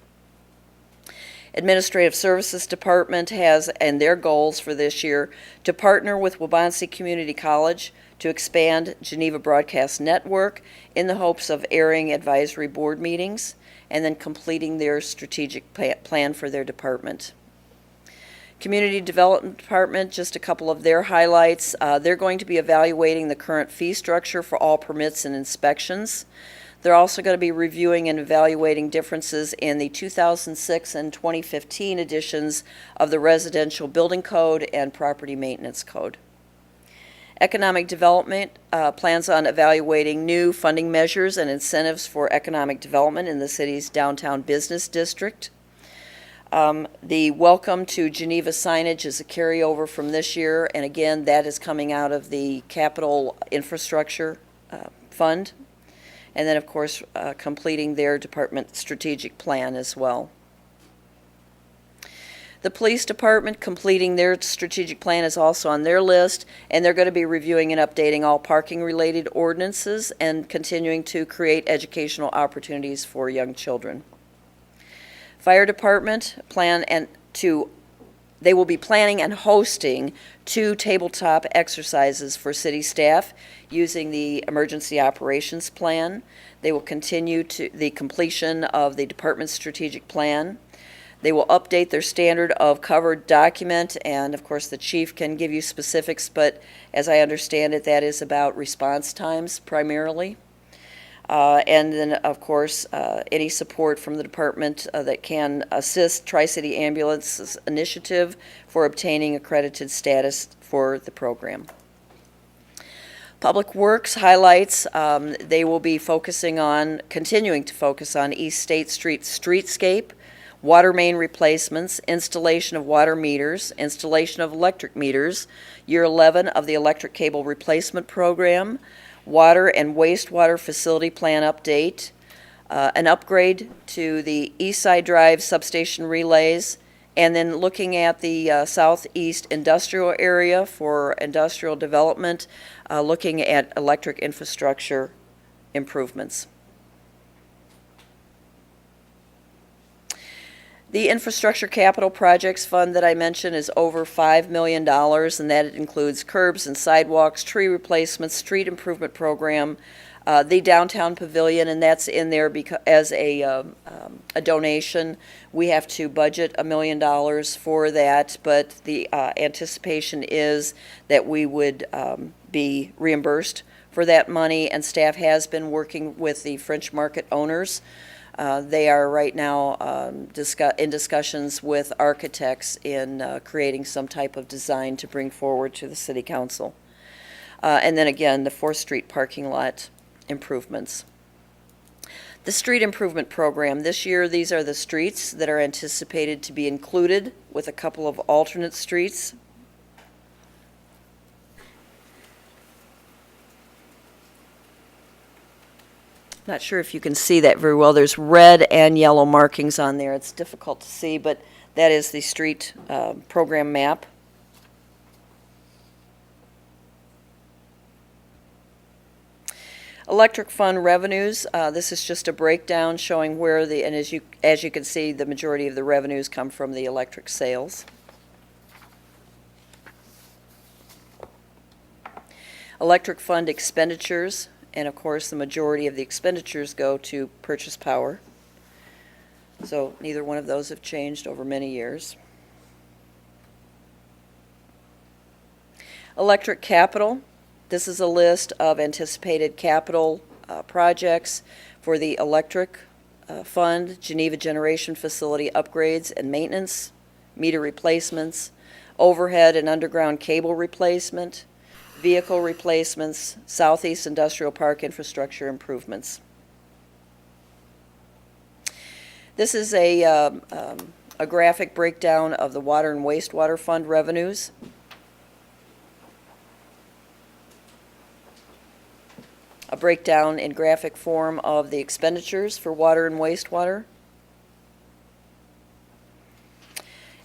Administrative Services Department has, and their goals for this year, to partner with Waubonsee Community College to expand Geneva Broadcast Network in the hopes of airing advisory board meetings and then completing their strategic plan for their department. Community Development Department, just a couple of their highlights. They're going to be evaluating the current fee structure for all permits and inspections. They're also going to be reviewing and evaluating differences in the 2006 and 2015 editions of the Residential Building Code and Property Maintenance Code. Economic Development plans on evaluating new funding measures and incentives for economic development in the city's downtown business district. The Welcome to Geneva signage is a carryover from this year, and again, that is coming out of the Capital Infrastructure Fund. And then, of course, completing their department strategic plan as well. The Police Department completing their strategic plan is also on their list, and they're going to be reviewing and updating all parking-related ordinances and continuing to create educational opportunities for young children. Fire Department they will be planning and hosting 2 tabletop exercises for city staff using the Emergency Operations Plan. They will continue to the completion of the department's strategic plan. They will update their standard of covered document, and of course the chief can give you specifics, but as I understand it, that is about response times primarily. And then, of course, any support from the department that can assist Tri-City Ambulance's initiative for obtaining accredited status for the program. Public Works highlights, they will be continuing to focus on East State Street streetscape, water main replacements, installation of water meters, installation of electric meters, year 11 of the electric cable replacement program, water and wastewater facility plan update, an upgrade to the East Side Drive substation relays, and then looking at the southeast industrial area for industrial development, looking at electric infrastructure improvements. The Infrastructure Capital Projects Fund that I mentioned is over $5 million, and that includes curbs and sidewalks, tree replacements, street improvement program, the downtown pavilion, and that's in there because as a donation. We have to budget $1 million for that, but the anticipation is that we would be reimbursed for that money, and staff has been working with the French Market owners. They are right now in discussions with architects in creating some type of design to bring forward to the City Council. And then again, the 4th Street parking lot improvements. The street improvement program, this year these are the streets that are anticipated to be included with a couple of alternate streets. Not sure if you can see that very well. There's red and yellow markings on there. It's difficult to see, but that is the street program map. Electric fund revenues, this is just a breakdown showing where the, and as you can see, the majority of the revenues come from the electric sales. Electric fund expenditures, and of course, the majority of the expenditures go to purchase power. So neither one of those have changed over many years. Electric capital. This is a list of anticipated capital projects for the electric fund, Geneva generation facility upgrades and maintenance, meter replacements, overhead and underground cable replacement, vehicle replacements, Southeast Industrial Park infrastructure improvements. This is a graphic breakdown of the water and wastewater fund revenues. A breakdown in graphic form of the expenditures for water and wastewater.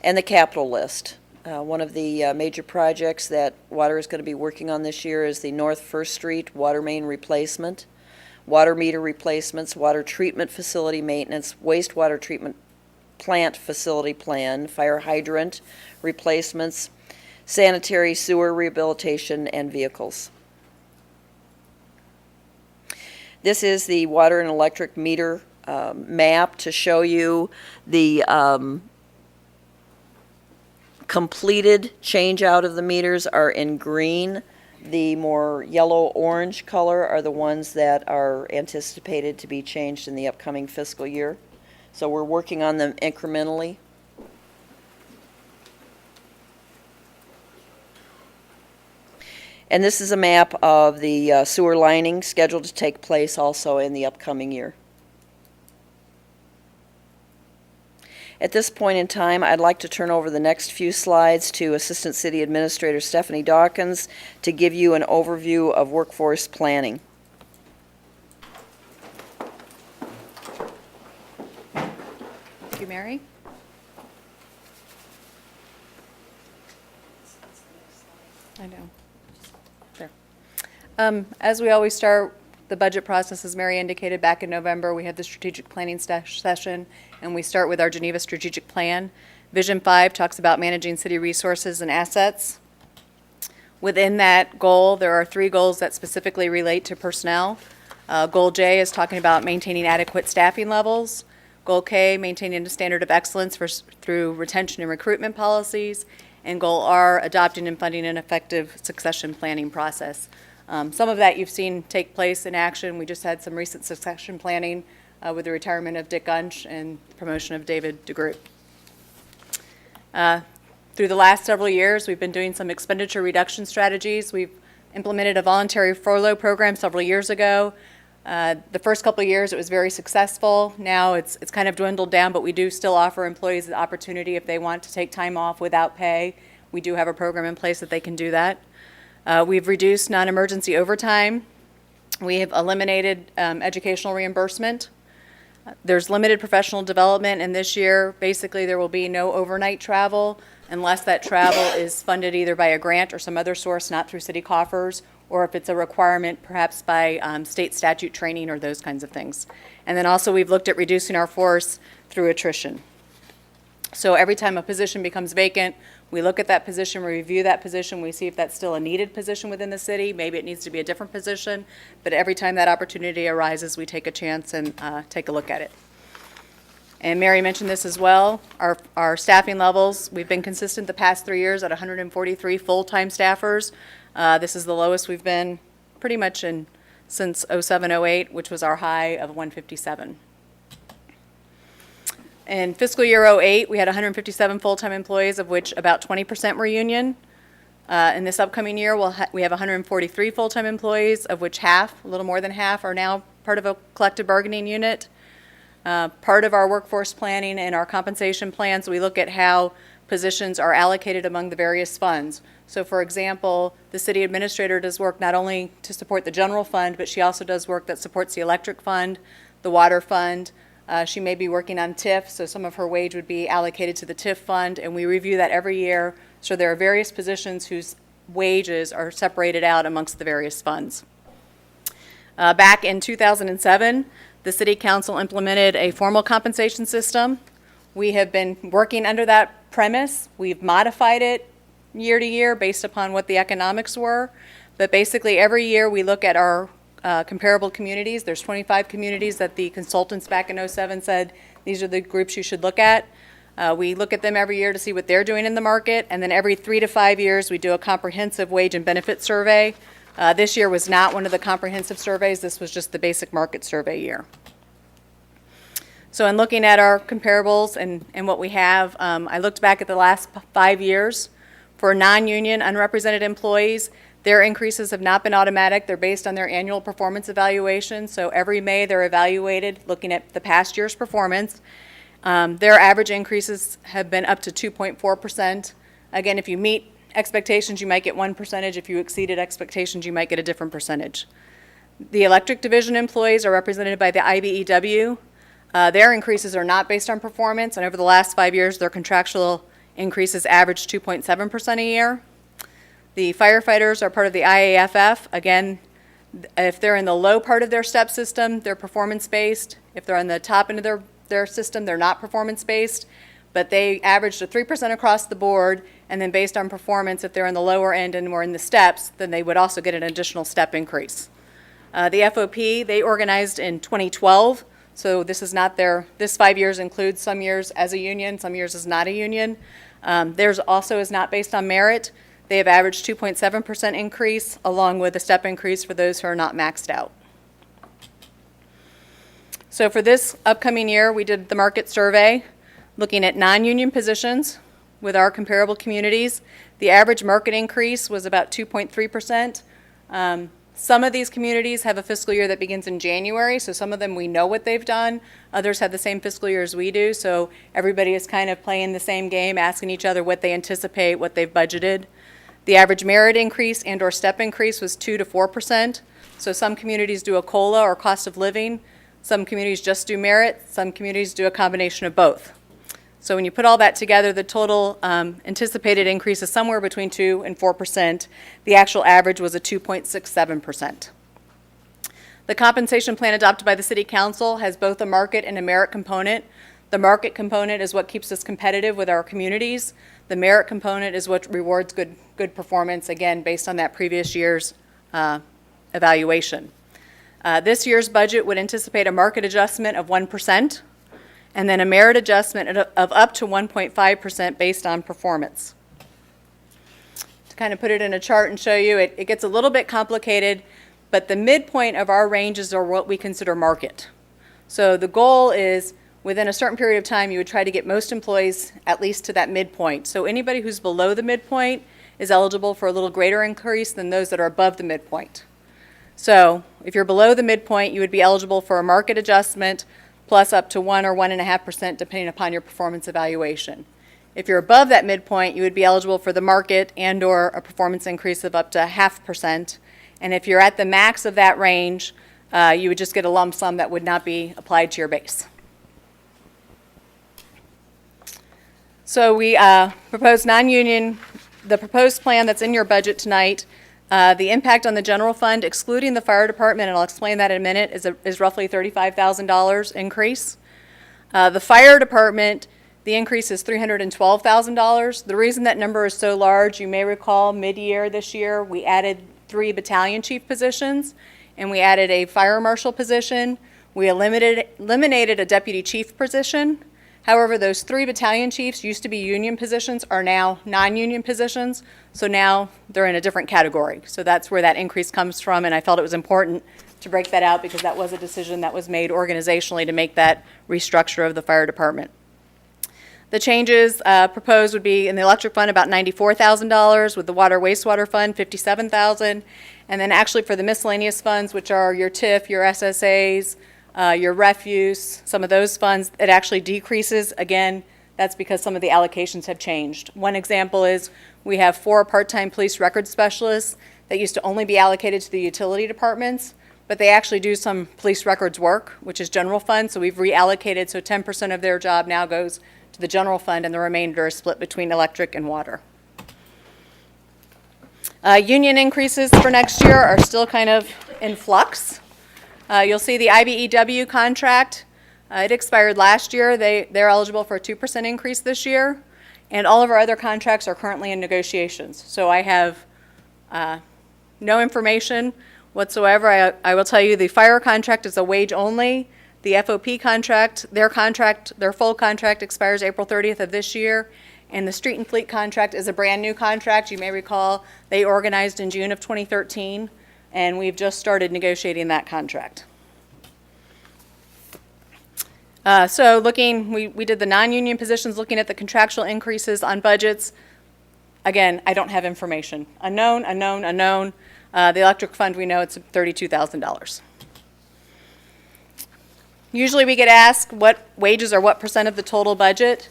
And the capital list. One of the major projects that water is going to be working on this year is the North First Street water main replacement, water meter replacements, water treatment facility maintenance, wastewater treatment plant facility plan, fire hydrant replacements, sanitary sewer rehabilitation, and vehicles. This is the water and electric meter map to show you the completed change out of the meters are in green. The more yellow-orange color are the ones that are anticipated to be changed in the upcoming fiscal year. So we're working on them incrementally. And this is a map of the sewer lining scheduled to take place also in the upcoming year. At this point in time, I'd like to turn over the next few slides to Assistant City Administrator Stephanie Dawkins to give you an overview of workforce planning. Thank you, Mary. I know. There. As we always start the budget process, as Mary indicated, back in November, we had the strategic planning session, and we start with our Geneva strategic plan. Vision 5 talks about managing city resources and assets. Within that goal, there are 3 goals that specifically relate to personnel. Goal J is talking about maintaining adequate staffing levels. Goal K, maintaining a standard of excellence through retention and recruitment policies. And Goal R, adopting and funding an effective succession planning process. Some of that you've seen take place in action. We just had some recent succession planning with the retirement of Dick Gunch and promotion of David DeGroot. Through the last several years, we've been doing some expenditure reduction strategies. We've implemented a voluntary furlough program several years ago. The first couple of years, it was very successful. Now it's kind of dwindled down, but we do still offer employees the opportunity if they want to take time off without pay. We do have a program in place that they can do that. We've reduced non-emergency overtime. We have eliminated educational reimbursement. There's limited professional development, and this year, basically, there will be no overnight travel unless that travel is funded either by a grant or some other source, not through city coffers, or if it's a requirement, perhaps by state statute training or those kinds of things. And then also, we've looked at reducing our force through attrition. So every time a position becomes vacant, we look at that position, we review that position, we see if that's still a needed position within the city. Maybe it needs to be a different position, but every time that opportunity arises, we take a chance and take a look at it. And Mary mentioned this as well. Our staffing levels, we've been consistent the past 3 years at 143 full-time staffers. This is the lowest we've been pretty much since 07-08, which was our high of 157. In fiscal year 08, we had 157 full-time employees, of which about 20% were union. In this upcoming year, we have 143 full-time employees, of which half, a little more than half, are now part of a collective bargaining unit. Part of our workforce planning and our compensation plans, we look at how positions are allocated among the various funds. So for example, the city administrator does work not only to support the general fund, but she also does work that supports the electric fund, the water fund. She may be working on TIF, so some of her wage would be allocated to the TIF fund, and we review that every year. So there are various positions whose wages are separated out amongst the various funds. Back in 2007, the City Council implemented a formal compensation system. We have been working under that premise. We've modified it year to year based upon what the economics were. But basically, every year we look at our comparable communities. There's 25 communities that the consultants back in '07 said, these are the groups you should look at. We look at them every year to see what they're doing in the market, and then every 3 to 5 years, we do a comprehensive wage and benefit survey. This year was not one of the comprehensive surveys. This was just the basic market survey year. So in looking at our comparables and what we have, I looked back at the last 5 years. For non-union, unrepresented employees, their increases have not been automatic. They're based on their annual performance evaluation. So every May, they're evaluated looking at the past year's performance. Their average increases have been up to 2.4%. Again, if you meet expectations, you might get 1%. If you exceeded expectations, you might get a different percentage. The electric division employees are represented by the IBEW. Their increases are not based on performance, and over the last 5 years, their contractual increases averaged 2.7% a year. The firefighters are part of the IAFF. Again, if they're in the low part of their step system, they're performance-based. If they're on the top end of their system, they're not performance-based. But they averaged a 3% across the board, and then based on performance, if they're in the lower end and were in the steps, then they would also get an additional step increase. The FOP, they organized in 2012, so this is not this 5 years includes some years as a union, some years as not a union. Theirs also is not based on merit. They have averaged 2.7% increase, along with a step increase for those who are not maxed out. So for this upcoming year, we did the market survey, looking at non-union positions with our comparable communities. The average market increase was about 2.3%. Some of these communities have a fiscal year that begins in January, so some of them we know what they've done. Others have the same fiscal year as we do, so everybody is kind of playing the same game, asking each other what they anticipate, what they've budgeted. The average merit increase and or step increase was 2 to 4%. So some communities do a COLA or cost of living. Some communities just do merit. Some communities do a combination of both. So when you put all that together, the total anticipated increase is somewhere between 2 and 4%. The actual average was a 2.67%. The compensation plan adopted by the City Council has both a market and a merit component. The market component is what keeps us competitive with our communities. The merit component is what rewards good performance, again, based on that previous year's evaluation. This year's budget would anticipate a market adjustment of 1%. And then a merit adjustment of up to 1.5% based on performance. To kind of put it in a chart and show you, it gets a little bit complicated, but the midpoint of our ranges are what we consider market. So the goal is within a certain period of time, you would try to get most employees at least to that midpoint. So anybody who's below the midpoint is eligible for a little greater increase than those that are above the midpoint. So if you're below the midpoint, you would be eligible for a market adjustment plus up to 1 or 1.5% depending upon your performance evaluation. If you're above that midpoint, you would be eligible for the market and or a performance increase of up to 0.5%. And if you're at the max of that range, you would just get a lump sum that would not be applied to your base. So we proposed non-union, the proposed plan that's in your budget tonight. The impact on the general fund, excluding the fire department, and I'll explain that in a minute, is roughly $35,000 increase. The fire department, the increase is $312,000. The reason that number is so large, you may recall mid-year this year, we added 3 battalion chief positions, and we added a fire marshal position. We eliminated a deputy chief position. However, those 3 battalion chiefs used to be union positions are now non-union positions, so now they're in a different category. So that's where that increase comes from, and I felt it was important to break that out because that was a decision that was made organizationally to make that restructure of the fire department. The changes proposed would be in the electric fund about $94,000, with the water wastewater fund $57,000, and then actually for the miscellaneous funds, which are your TIF, your SSAs, your refuse, some of those funds, it actually decreases, again, That's because some of the allocations have changed. One example is we have 4 part-time police record specialists that used to only be allocated to the utility departments, but they actually do some police records work, which is general fund, so we've reallocated, so 10% of their job now goes to the general fund, and the remainder is split between electric and water. Union increases for next year are still kind of in flux. You'll see the IBEW contract, it expired last year. They're eligible for a 2% increase this year, and all of our other contracts are currently in negotiations. So I have no information whatsoever. I will tell you the fire contract is a wage only. The FOP contract, their full contract expires April 30th of this year. And the street and fleet contract is a brand new contract. You may recall they organized in June of 2013, and we've just started negotiating that contract. So looking, we did the non-union positions, looking at the contractual increases on budgets. Again, I don't have information. Unknown, unknown, unknown. The electric fund, we know it's $32,000. Usually we get asked what wages are what percent of the total budget.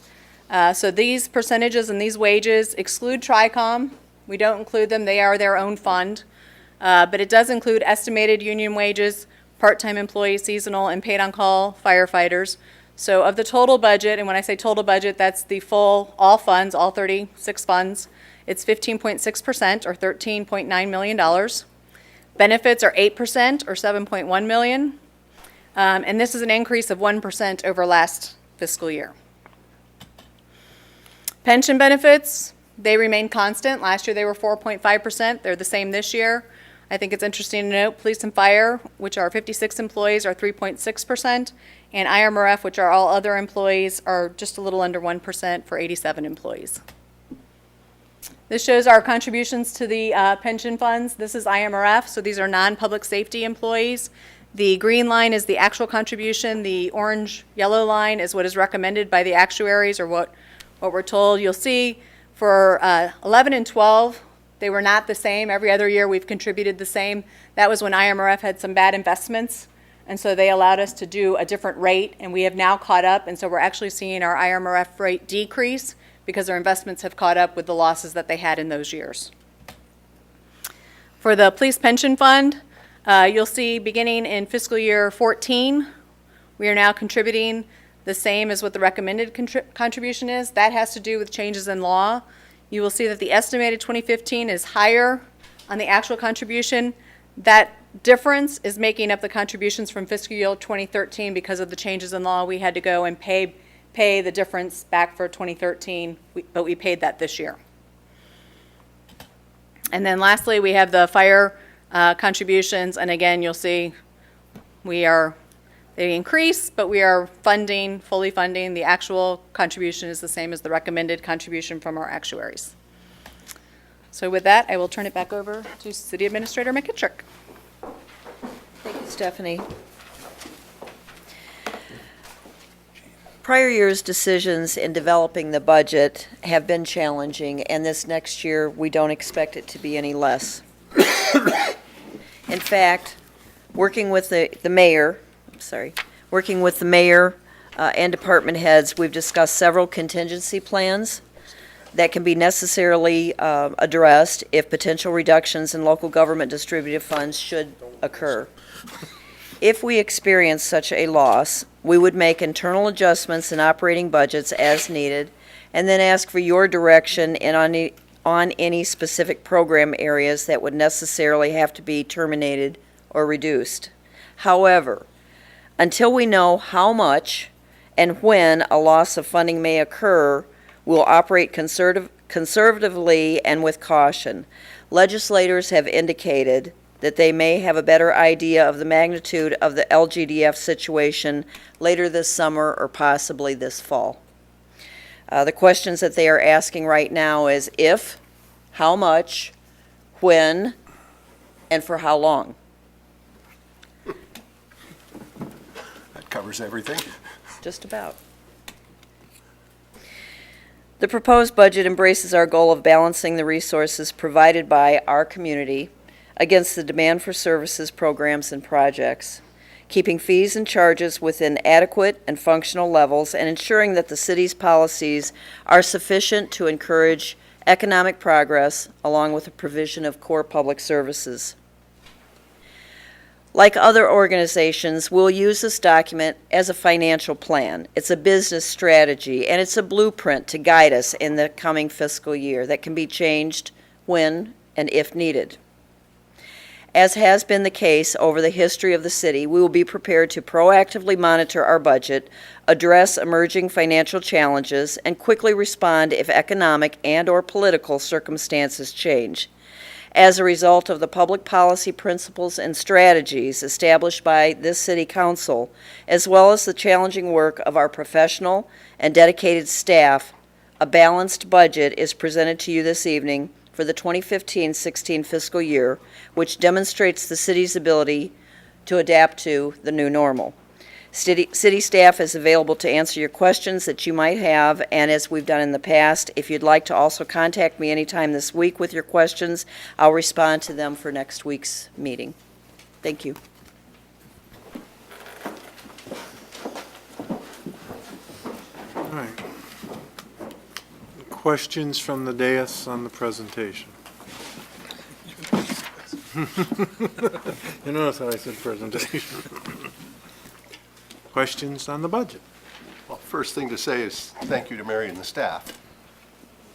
So these percentages and these wages exclude TRICOM. We don't include them. They are their own fund. But it does include estimated union wages, part-time employees, seasonal, and paid-on-call firefighters. So of the total budget, and when I say total budget, that's the full, all funds, all 36 funds, it's 15.6% or $13.9 million. Benefits are 8% or $7.1 million. And this is an increase of 1% over last fiscal year. Pension benefits, they remain constant. Last year they were 4.5%. They're the same this year. I think it's interesting to note police and fire, which are 56 employees, are 3.6%, and IMRF, which are all other employees, are just a little under 1% for 87 employees. This shows our contributions to the pension funds. This is IMRF, so these are non-public safety employees. The green line is the actual contribution. The orange-yellow line is what is recommended by the actuaries, or what we're told. You'll see for 11 and 12, they were not the same. Every other year we've contributed the same. That was when IMRF had some bad investments, and so they allowed us to do a different rate, and we have now caught up, and so we're actually seeing our IMRF rate decrease because their investments have caught up with the losses that they had in those years. For the police pension fund, you'll see beginning in fiscal year 14, we are now contributing the same as what the recommended contribution is. That has to do with changes in law. You will see that the estimated 2015 is higher on the actual contribution. That difference is making up the contributions from fiscal year 2013 because of the changes in law. We had to go and pay the difference back for 2013, but we paid that this year. And then lastly, we have the fire contributions, and again, you'll see they increase, but we are fully funding. The actual contribution is the same as the recommended contribution from our actuaries. So with that, I will turn it back over to City Administrator McKittrick. Thank you, Stephanie. Prior year's decisions in developing the budget have been challenging, and this next year, we don't expect it to be any less. In fact, working with the mayor and department heads, we've discussed several contingency plans that can be necessarily addressed if potential reductions in local government distributive funds should occur. If we experience such a loss, we would make internal adjustments in operating budgets as needed, and then ask for your direction on any specific program areas that would necessarily have to be terminated or reduced. However, until we know how much and when a loss of funding may occur, we'll operate conservatively and with caution. Legislators have indicated that they may have a better idea of the magnitude of the LGDF situation later this summer or possibly this fall. The questions that they are asking right now is if, how much, when, and for how long. That covers everything. Just about. The proposed budget embraces our goal of balancing the resources provided by our community against the demand for services, programs, and projects. keeping fees and charges within adequate and functional levels, and ensuring that the city's policies are sufficient to encourage economic progress, along with the provision of core public services. Like other organizations, we'll use this document as a financial plan. It's a business strategy, and it's a blueprint to guide us in the coming fiscal year that can be changed when and if needed. As has been the case over the history of the city, we will be prepared to proactively monitor our budget, address emerging financial challenges, and quickly respond if economic and/or political circumstances change. As a result of the public policy principles and strategies established by this city council, as well as the challenging work of our professional and dedicated staff, a balanced budget is presented to you this evening for the 2015-16 fiscal year, which demonstrates the city's ability to adapt to the new normal. City staff is available to answer your questions that you might have, and as we've done in the past, if you'd like to also contact me anytime this week with your questions, I'll respond to them for next week's meeting. Thank you. All right. Questions from the dais on the presentation? You notice how I said presentation. Questions on the budget? Well, first thing to say is thank you to Mary and the staff.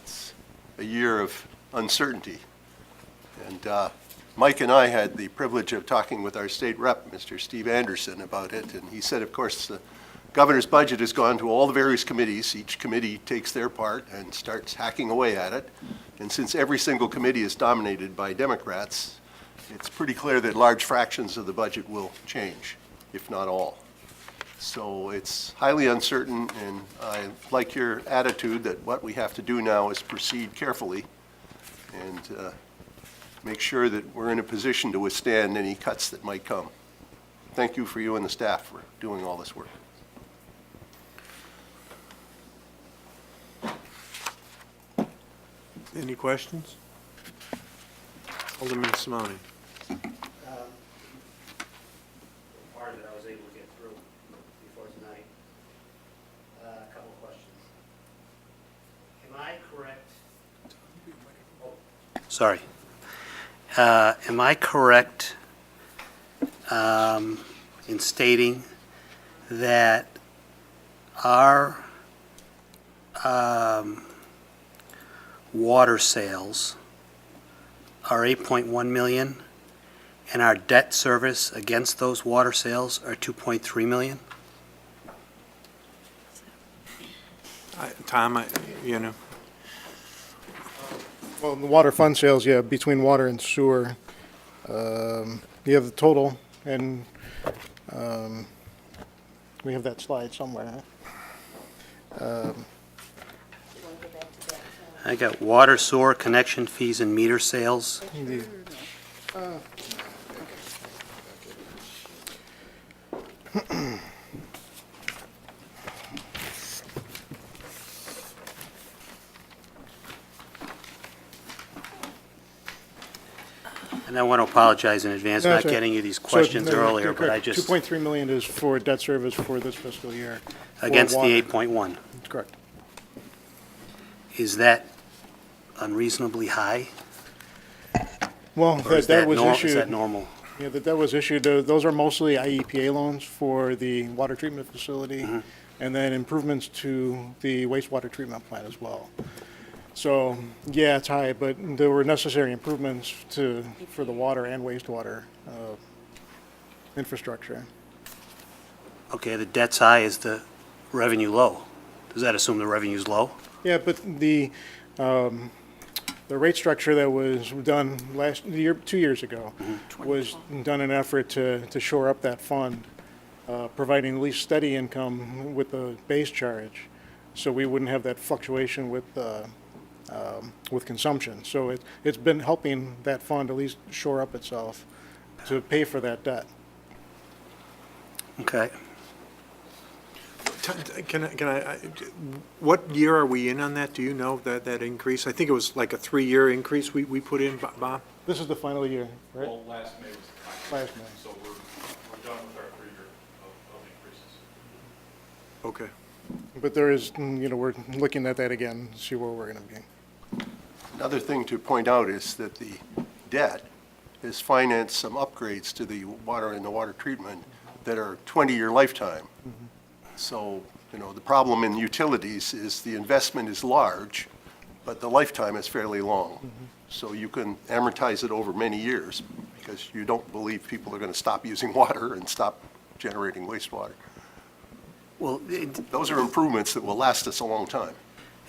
It's a year of uncertainty. And Mike and I had the privilege of talking with our state rep, Mr. Steve Anderson, about it. And he said, of course, the governor's budget has gone to all the various committees. Each committee takes their part and starts hacking away at it. And since every single committee is dominated by Democrats, it's pretty clear that large fractions of the budget will change, if not all. So it's highly uncertain, and I like your attitude that what we have to do now is proceed carefully and make sure that we're in a position to withstand any cuts that might come. Thank you for you and the staff for doing all this work. Any questions? Alderman Simone. Part that I was able to get through before tonight. A couple of questions. Am I correct? Sorry. Am I correct in stating that our water sales are 8.1 million, and our debt service against those water sales are 2.3 million? Tom, you know, Well, the water fund sales, yeah, between water and sewer, you have the total, and we have that slide somewhere. I got water, sewer, connection fees, and meter sales. And I want to apologize in advance for not That's right. getting you these So, questions no, earlier, you're but I correct. just, 2.3 million is for debt service for this fiscal year. for against water. the 8.1. That's correct. Is that unreasonably high? Well, Or is that was is issued. that normal? Yeah, that was issued, those are mostly IEPA loans for the water treatment facility, and then improvements to the wastewater treatment plant as well. So, yeah, it's high, but there were necessary improvements for the water and wastewater infrastructure. Okay, the debt's high, is the revenue low? Does that assume the revenue's low? Yeah, but the rate structure that was done last year, 2 years ago, was done in an effort to shore up that fund, providing at least steady income with the base charge, so we wouldn't have that fluctuation with consumption. So it's been helping that fund at least shore up itself to pay for that debt. Okay. can I, what year are we in on that? Do you know that increase? I think it was like a 3-year increase we put in, Bob? This is the final year, right? Well, last May was the final. Last May. So we're done with our 3-year Okay. But there is, we're looking at that again, see where we're going to be. Another thing to point out is that the debt has financed some upgrades to the water and the water treatment that are 20-year lifetime. So, the problem in utilities is the investment is large, but the lifetime is fairly long. So you can amortize it over many years because you don't believe people are going to stop using water and stop generating wastewater. Well, Those are improvements that will last us a long time.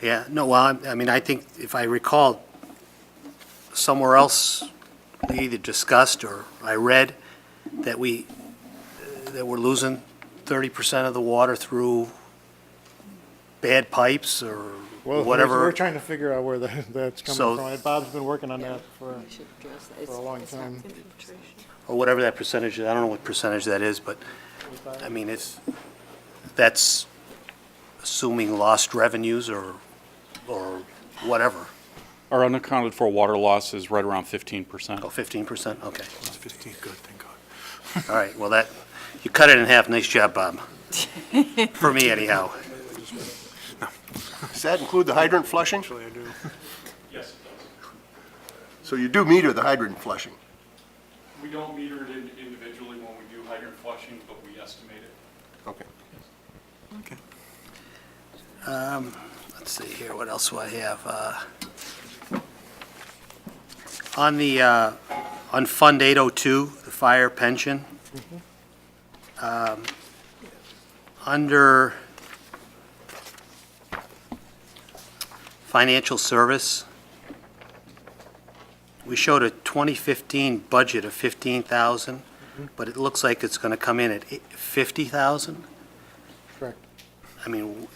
yeah, no, well, I mean, I think if I recall, somewhere else, we either discussed or I read that we're losing 30% of the water through bad pipes or Well, whatever. we're trying to figure out where that's coming So- from. Bob's been working on that for a long time. Or whatever that percentage is. I don't know what percentage that is, but, I mean, that's assuming lost revenues or whatever. Our unaccounted for water loss is right around 15%. Oh, 15%? Okay. It's 15, good, thank God. All right, well, you cut it in half. Nice job, Bob. For me, anyhow. Does that include the hydrant flushing? Actually, I do. Yes, it does. So you do meter the hydrant flushing? We don't meter it individually when we do hydrant flushing, but we estimate it. Okay. Okay. Let's see here, what else do I have? On Fund 802, the fire pension, under financial service, we showed a 2015 budget of 15,000, but it looks like it's going to come in at 50,000? Correct. I mean,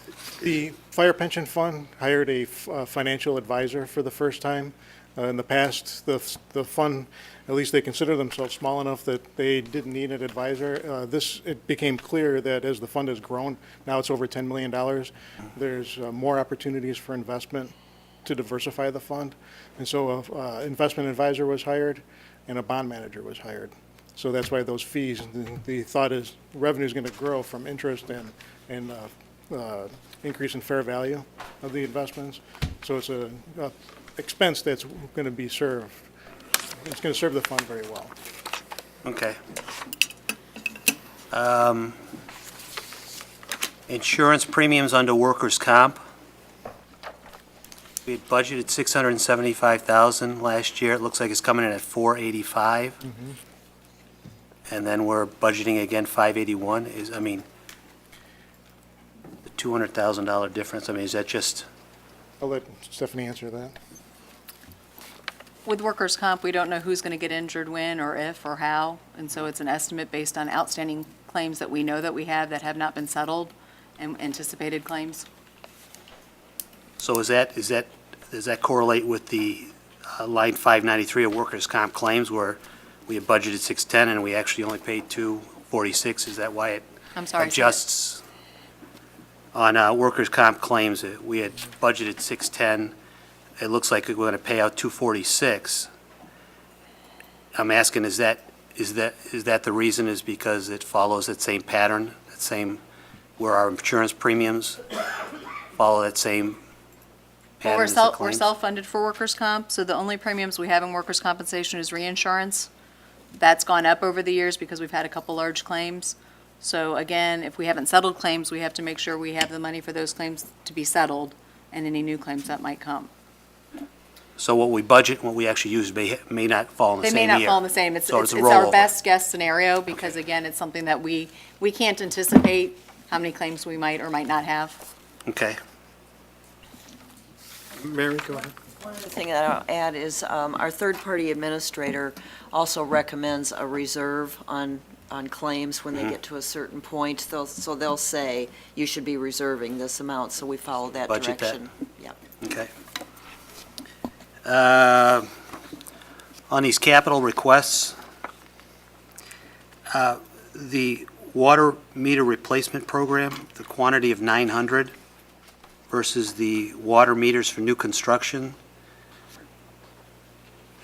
The Fire Pension Fund hired a financial advisor for the first time. In the past, the fund, at least they consider themselves small enough that they didn't need an advisor. It became clear that as the fund has grown, now it's over $10 million, there's more opportunities for investment to diversify the fund. And so an investment advisor was hired and a bond manager was hired. So that's why those fees, the thought is revenue is going to grow from interest and increase in fair value of the investments. So it's a expense that's going to be served. It's going to serve the fund very well. okay. Insurance premiums under workers' comp. We had budgeted $675,000 last year. It looks like it's coming in at $485. And then we're budgeting again $581. I mean, the $200,000 difference, I mean, is that just, I'll let Stephanie answer that. With workers' comp, we don't know who's going to get injured when or if or how, and so it's an estimate based on outstanding claims that we know that we have that have not been settled and anticipated claims. so does that correlate with the line 593 of workers' comp claims where we had budgeted 610 and we actually only paid 246? Is that why it I'm sorry. adjusts? On workers' comp claims, we had budgeted 610. It looks like we're going to pay out 246. I'm asking, is that the reason, is because it follows that same pattern, that same, where our insurance premiums follow that same Well, pattern we're as the we're claims? self-funded for workers' comp, so the only premiums we have in workers' compensation is reinsurance. That's gone up over the years because we've had a couple large claims. So again, if we haven't settled claims, we have to make sure we have the money for those claims to be settled and any new claims that might come. So what we budget, what we actually use may not fall in the They same may year. not fall in the same. It's So it's a our rollover. best guess scenario because again, it's something that we can't anticipate how many claims we might or might not have. Okay. Mary, go ahead. One other thing that I'll add is our third-party administrator also recommends a reserve on claims when they get to a certain point. So they'll say, you should be reserving this amount, so we follow that Budget that. direction. Yep. Okay. On these capital requests, the water meter replacement program, the quantity of 900 versus the water meters for new construction,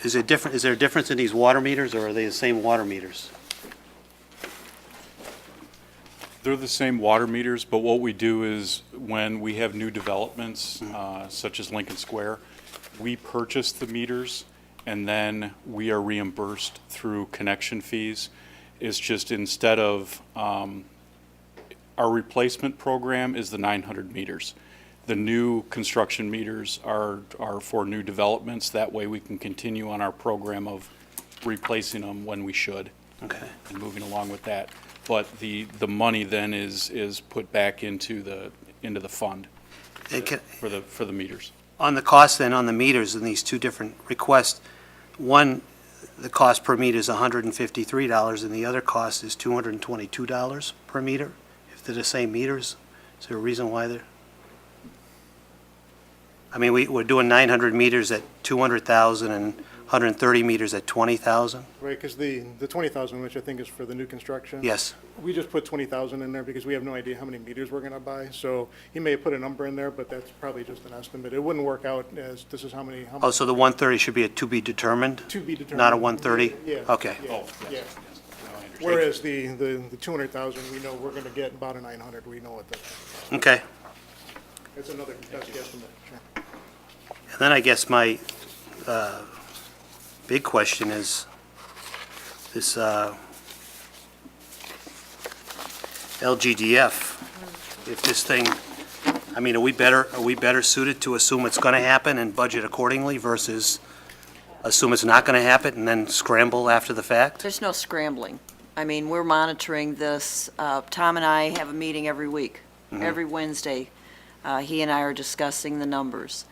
is there a difference in these water meters, or are they the same water meters? They're the same water meters, but what we do is when we have new developments, such as Lincoln Square, we purchase the meters and then we are reimbursed through connection fees. It's just instead of, our replacement program is the 900 meters. The new construction meters are for new developments. That way we can continue on our program of replacing them when we should. Okay. And moving along with that. But the money then is put back into the fund And for the meters. on the cost then, on the meters in these two different requests, one, the cost per meter is $153 and the other cost is $222 per meter? If they're the same meters, is there a reason why they're? I mean, we're doing 900 meters at 200,000 and 130 meters at 20,000? Right, because the 20,000, which I think is for the new construction. Yes. We just put 20,000 in there because we have no idea how many meters we're going to buy. So he may have put a number in there, but that's probably just an estimate. It wouldn't work out as this is how many. Oh, so the 130 should be a to be determined? To be determined. Not a 130? Yeah. Okay. Yeah, yeah. Whereas the 200,000, we know we're going to get about a 900. We know what that is. Okay. It's another best guesstimate, sure. And then I guess my big question is this LGDF. If this thing, I mean, are we better suited to assume it's going to happen and budget accordingly versus assume it's not going to happen and then scramble after the fact? There's no scrambling. I mean, we're monitoring this. Tom and I have a meeting every week, every Wednesday. He and I are discussing the numbers.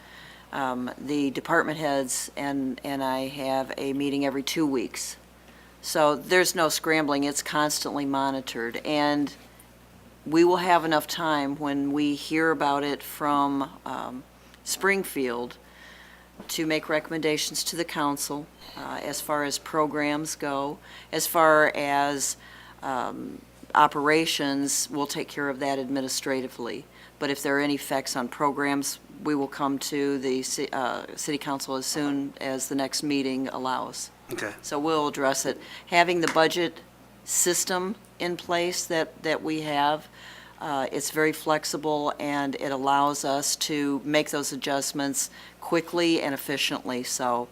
The department heads and I have a meeting every 2 weeks. So there's no scrambling. It's constantly monitored. And we will have enough time when we hear about it from Springfield to make recommendations to the council as far as programs go. As far as operations, we'll take care of that administratively. But if there are any effects on programs, we will come to the city council as soon as the next meeting allows. Okay. So we'll address it. Having the budget system in place that we have, it's very flexible and it allows us to make those adjustments quickly and efficiently. So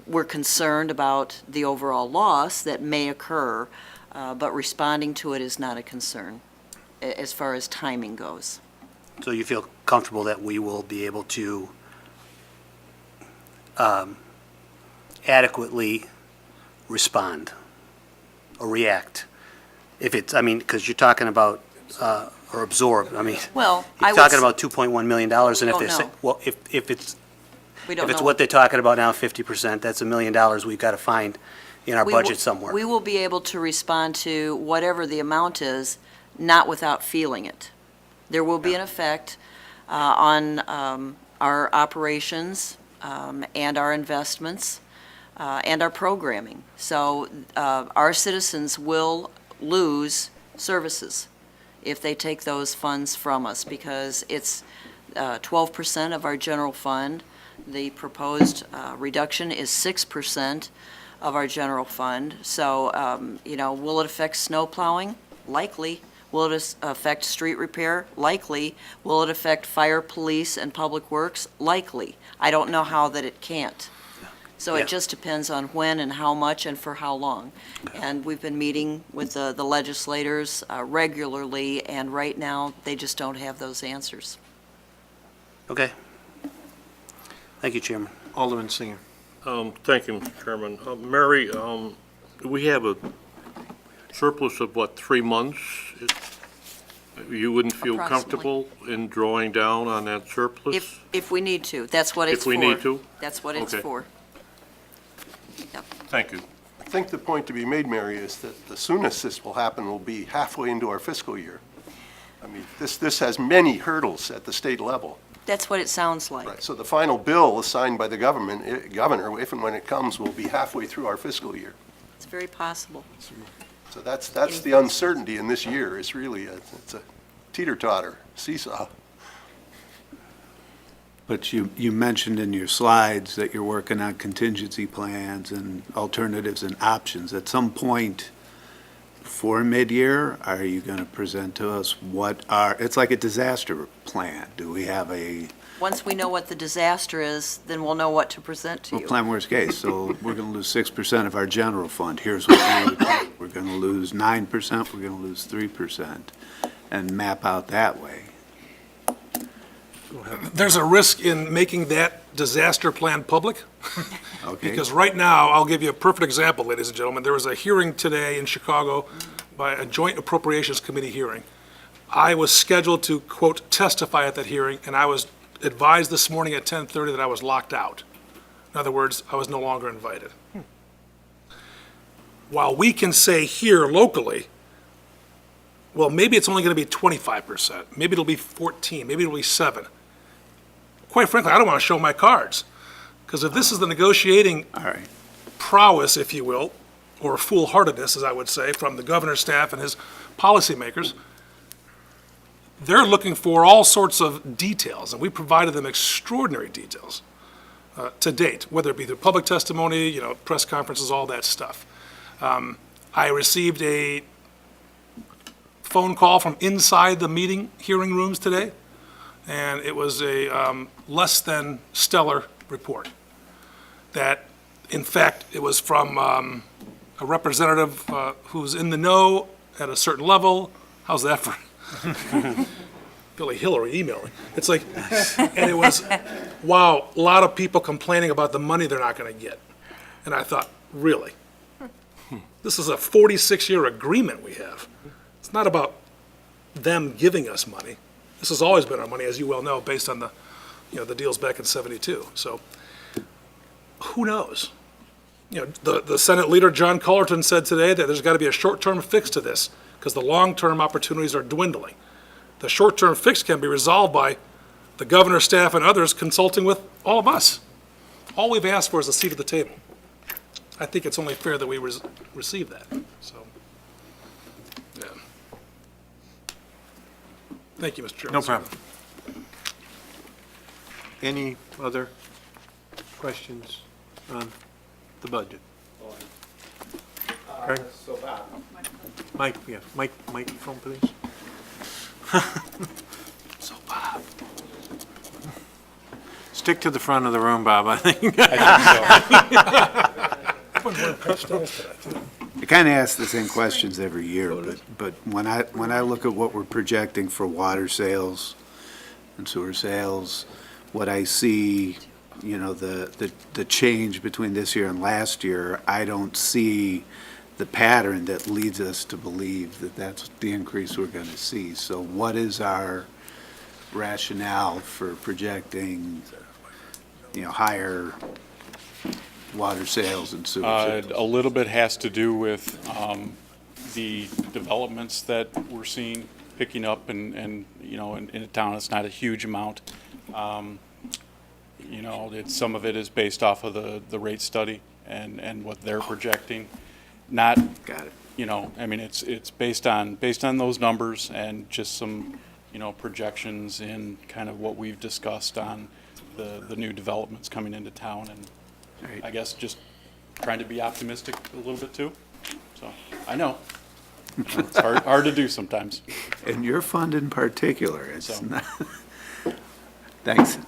we're concerned about the overall loss that may occur, but responding to it is not a concern as far as timing goes. So you feel comfortable that we will be able to adequately respond or react? If it's, I mean, because you're talking about, or absorb, I mean, Well, you're talking about $2.1 million, and if don't they're, know. well, if it's, We don't if it's know. what they're talking about now, 50%, that's $1 million we've got to find in our We will- budget somewhere. We will be able to respond to whatever the amount is, not without feeling it. There will be an effect on our operations and our investments and our programming. So our citizens will lose services if they take those funds from us, because it's 12% of our general fund. The proposed reduction is 6% of our general fund. So, will it affect snow plowing? Likely. Will it affect street repair? Likely. Will it affect fire, police, and public works? Likely. I don't know how that it can't. So Yeah. it just depends on when and how much and for how long. And we've been meeting with the legislators regularly, and right now, they just don't have those answers. Okay. Thank you, Chairman. Alderman Singer. Thank you, Mr. Chairman. Mary, we have a surplus of, what, 3 months? You wouldn't feel comfortable in drawing down on that surplus? If we need to, that's what it's If for. we need to? That's what it's Okay. for. Yep. Thank you. I think the point to be made, Mary, is that the soonest this will happen will be halfway into our fiscal year. I mean, this has many hurdles at the state level. That's what it sounds like. Right, so the final bill assigned by the governor, if and when it comes, will be halfway through our fiscal year. It's very possible. So that's the uncertainty in this year, is really, it's a teeter-totter, seesaw. But you mentioned in your slides that you're working on contingency plans and alternatives and options. At some point, for mid-year? Are you going to present to us it's like a disaster plan. Do we have Once we know what the disaster is, then we'll know what to present to we'll you. plan worst case? So we're going to lose 6% of our general fund. Here's what we're going to lose 9%, we're going to lose 3%, and map out that way. There's a risk in making that disaster plan public. Okay? Because right now, I'll give you a perfect example, ladies and gentlemen. There was a hearing today in Chicago by a joint appropriations committee hearing. I was scheduled to, quote, testify at that hearing, and I was advised this morning at 10:30 that I was locked out. In other words, I was no longer invited. While we can say here locally, well, maybe it's only going to be 25%, maybe it'll be 14, maybe it'll be 7. Quite frankly, I don't want to show my cards, because if this is the negotiating All right. prowess, if you will, or foolhardiness, as I would say, from the governor's staff and his policymakers, they're looking for all sorts of details, and we provided them extraordinary details to date, whether it be through public testimony, press conferences, all that stuff. I received a phone call from inside the hearing rooms today, and it was a less than stellar report. That, in fact, it was from a representative who's in the know at a certain level. How's that for Billy Hillary emailing? It's like, and it was, wow, a lot of people complaining about the money they're not going to get. And I thought, really? This is a 46-year agreement we have. It's not about them giving us money. This has always been our money, as you well know, based on the deals back in '72. So who knows? The Senate leader, John Cullerton, said today that there's got to be a short-term fix to this because the long-term opportunities are dwindling. The short-term fix can be resolved by the governor, staff, and others consulting with all of us. All we've asked for is a seat at the table. I think it's only fair that we receive that. So, yeah. Thank you, Mr. Chairman. No problem. Any other questions on the budget? Okay. Mike, yeah, microphone, please. So, Bob. Stick to the front of the room, Bob, I think. I kind of ask the same questions every year, but when I look at what we're projecting for water sales and sewer sales, what I see, the change between this year and last year, I don't see the pattern that leads us to believe that that's the increase we're going to see. So what is our rationale for projecting, higher water sales and sewer sales? A little bit has to do with the developments that we're seeing picking up and in a town, it's not a huge amount. Some of it is based off of the rate study and what they're projecting. Not, Got it. It's based on those numbers and just some, projections in kind of what we've discussed on the new developments coming into town, and Right. I guess just trying to be optimistic a little bit too. So, I know. It's hard to do sometimes. And your fund in particular, it's So. not. Thanks.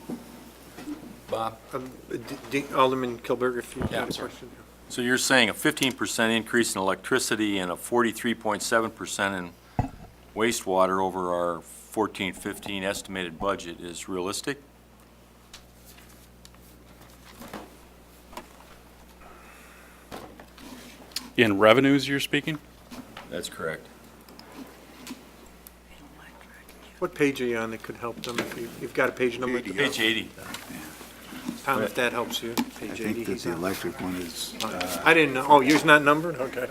Bob? Alderman Kilberg, if you Yeah, have a sorry. question. So you're saying a 15% increase in electricity and a 43.7% in wastewater over our 14-15 estimated budget is realistic? In revenues, you're speaking? That's correct. What page are you on that could help them? If you've got a page number? Page 80. Tom, if that helps you, I page 80. think that he's the on. electric one is, I didn't know. Oh, yours not numbered? Okay.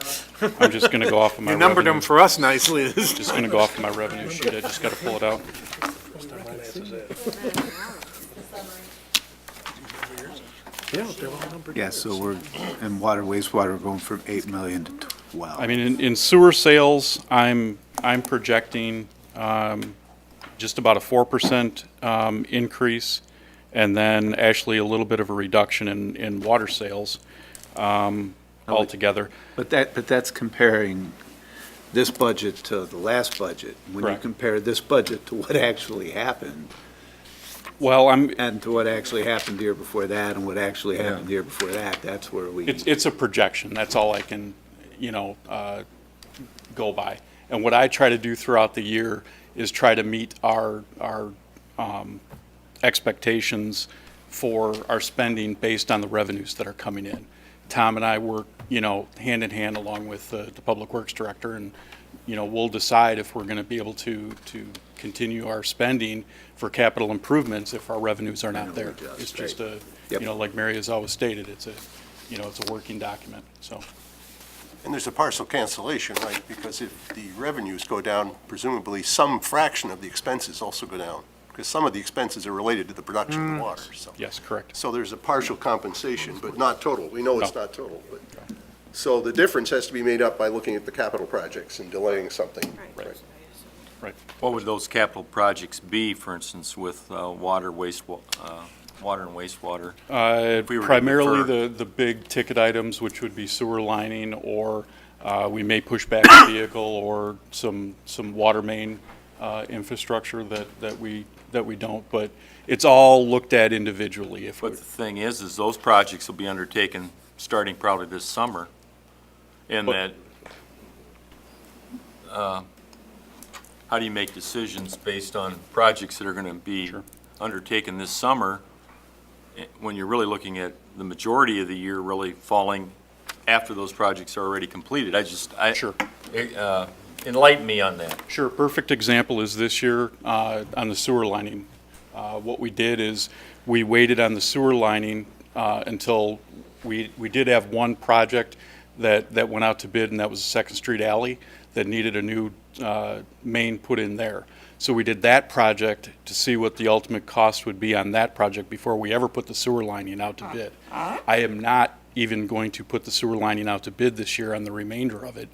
I'm just gonna go off of my You numbered them revenue. for us nicely. Just gonna go off of my revenue sheet. I just gotta pull it out. Yeah, they're all numbered. yeah, so we're, in water, wastewater, we're going from 8 million to 12. I mean, in sewer sales, I'm projecting just about a 4% increase, and then actually a little bit of a reduction in water sales altogether. But that's comparing this budget to the last budget. When you Correct. compare this budget to what actually happened, Well, and to what actually happened the year before that, and what actually happened the year before that, that's where we. it's a projection. That's all I can, go by. And what I try to do throughout the year is try to meet our expectations for our spending based on the revenues that are coming in. Tom and I work, hand in hand along with the Public Works Director, and, we'll decide if we're going to be able to continue our spending for capital improvements if our revenues are not there. It's just like Mary has always stated, it's a working document, so. And there's a partial cancellation, right? Because if the revenues go down, presumably some fraction of the expenses also go down, because some of the expenses are related to the production of the water, so. Yes, correct. So there's a partial compensation, but not total. We know it's not total, but, so the difference has to be made up by looking at the capital projects and delaying something. Right. What would those capital projects be, for instance, with water and wastewater? we were to Primarily defer? the big ticket items, which would be sewer lining, or we may push back a vehicle, or some water main infrastructure that we don't, but it's all looked at individually. But the thing is those projects will be undertaken starting probably this summer, and that, how do you make decisions based on projects that are going to be undertaken this summer, when you're really looking at the majority of the year really falling after those projects are already completed? Enlighten me on that. Sure. Perfect example is this year on the sewer lining. What we did is we waited on the sewer lining until we did have one project that went out to bid, and that was the 2nd Street Alley that needed a new main put in there. So we did that project to see what the ultimate cost would be on that project before we ever put the sewer lining out to bid. I am not even going to put the sewer lining out to bid this year on the remainder of it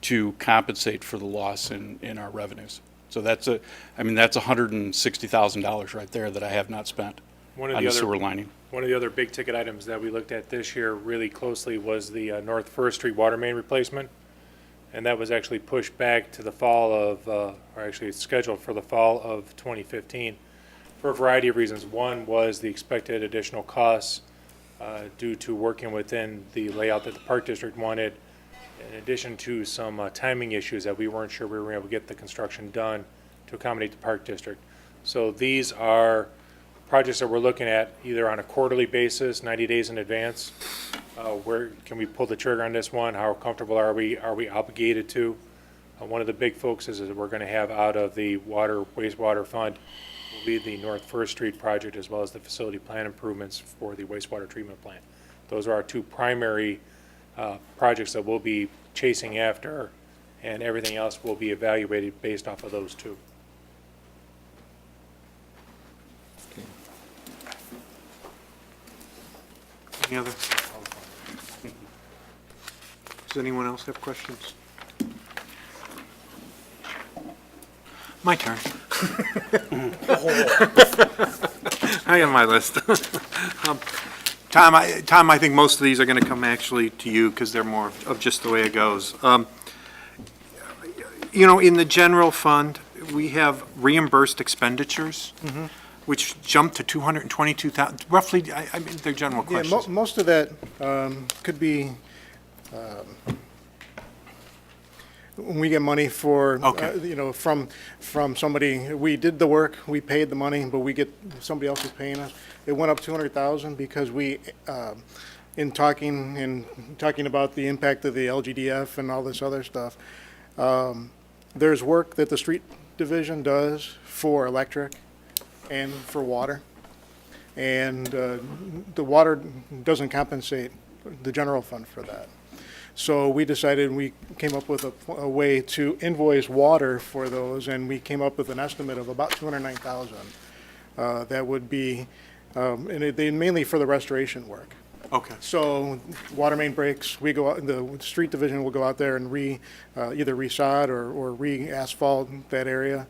to compensate for the loss in our revenues. So that's $160,000 right there that I have not spent on the sewer lining. One of the other big ticket items that we looked at this year really closely was the North First Street water main replacement. And that was actually pushed back to the fall of, or actually it's scheduled for the fall of 2015 for a variety of reasons. One was the expected additional costs due to working within the layout that the Park District wanted, in addition to some timing issues that we weren't sure we were able to get the construction done to accommodate the Park District. So these are projects that we're looking at either on a quarterly basis, 90 days in advance. Where can we pull the trigger on this one? How comfortable are we obligated to? One of the big focuses is that we're going to have out of the wastewater fund will be the North First Street project, as well as the facility plan improvements for the wastewater treatment plant. Those are our two primary projects that we'll be chasing after, and everything else will be evaluated based off of those two. Any other? Does anyone else have questions? My turn. I got my list. Tom, I think most of these are going to come actually to you because they're more of just the way it goes. In the general fund, we have reimbursed expenditures, which jumped to 222,000, roughly, I mean, they're general questions. Yeah, most of that could be, when we get money for, from somebody, we did the work, we paid the money, but we get, somebody else is paying us. It went up 200,000 because we, in talking about the impact of the LGDF and all this other stuff, there's work that the street division does for electric and for water. And the water doesn't compensate the general fund for that. So we decided, we came up with a way to invoice water for those, and we came up with an estimate of about 209,000. That would be, and they mainly for the restoration work. Okay. So water main breaks, we go out, the street division will go out there and either resod or re-asphalt that area.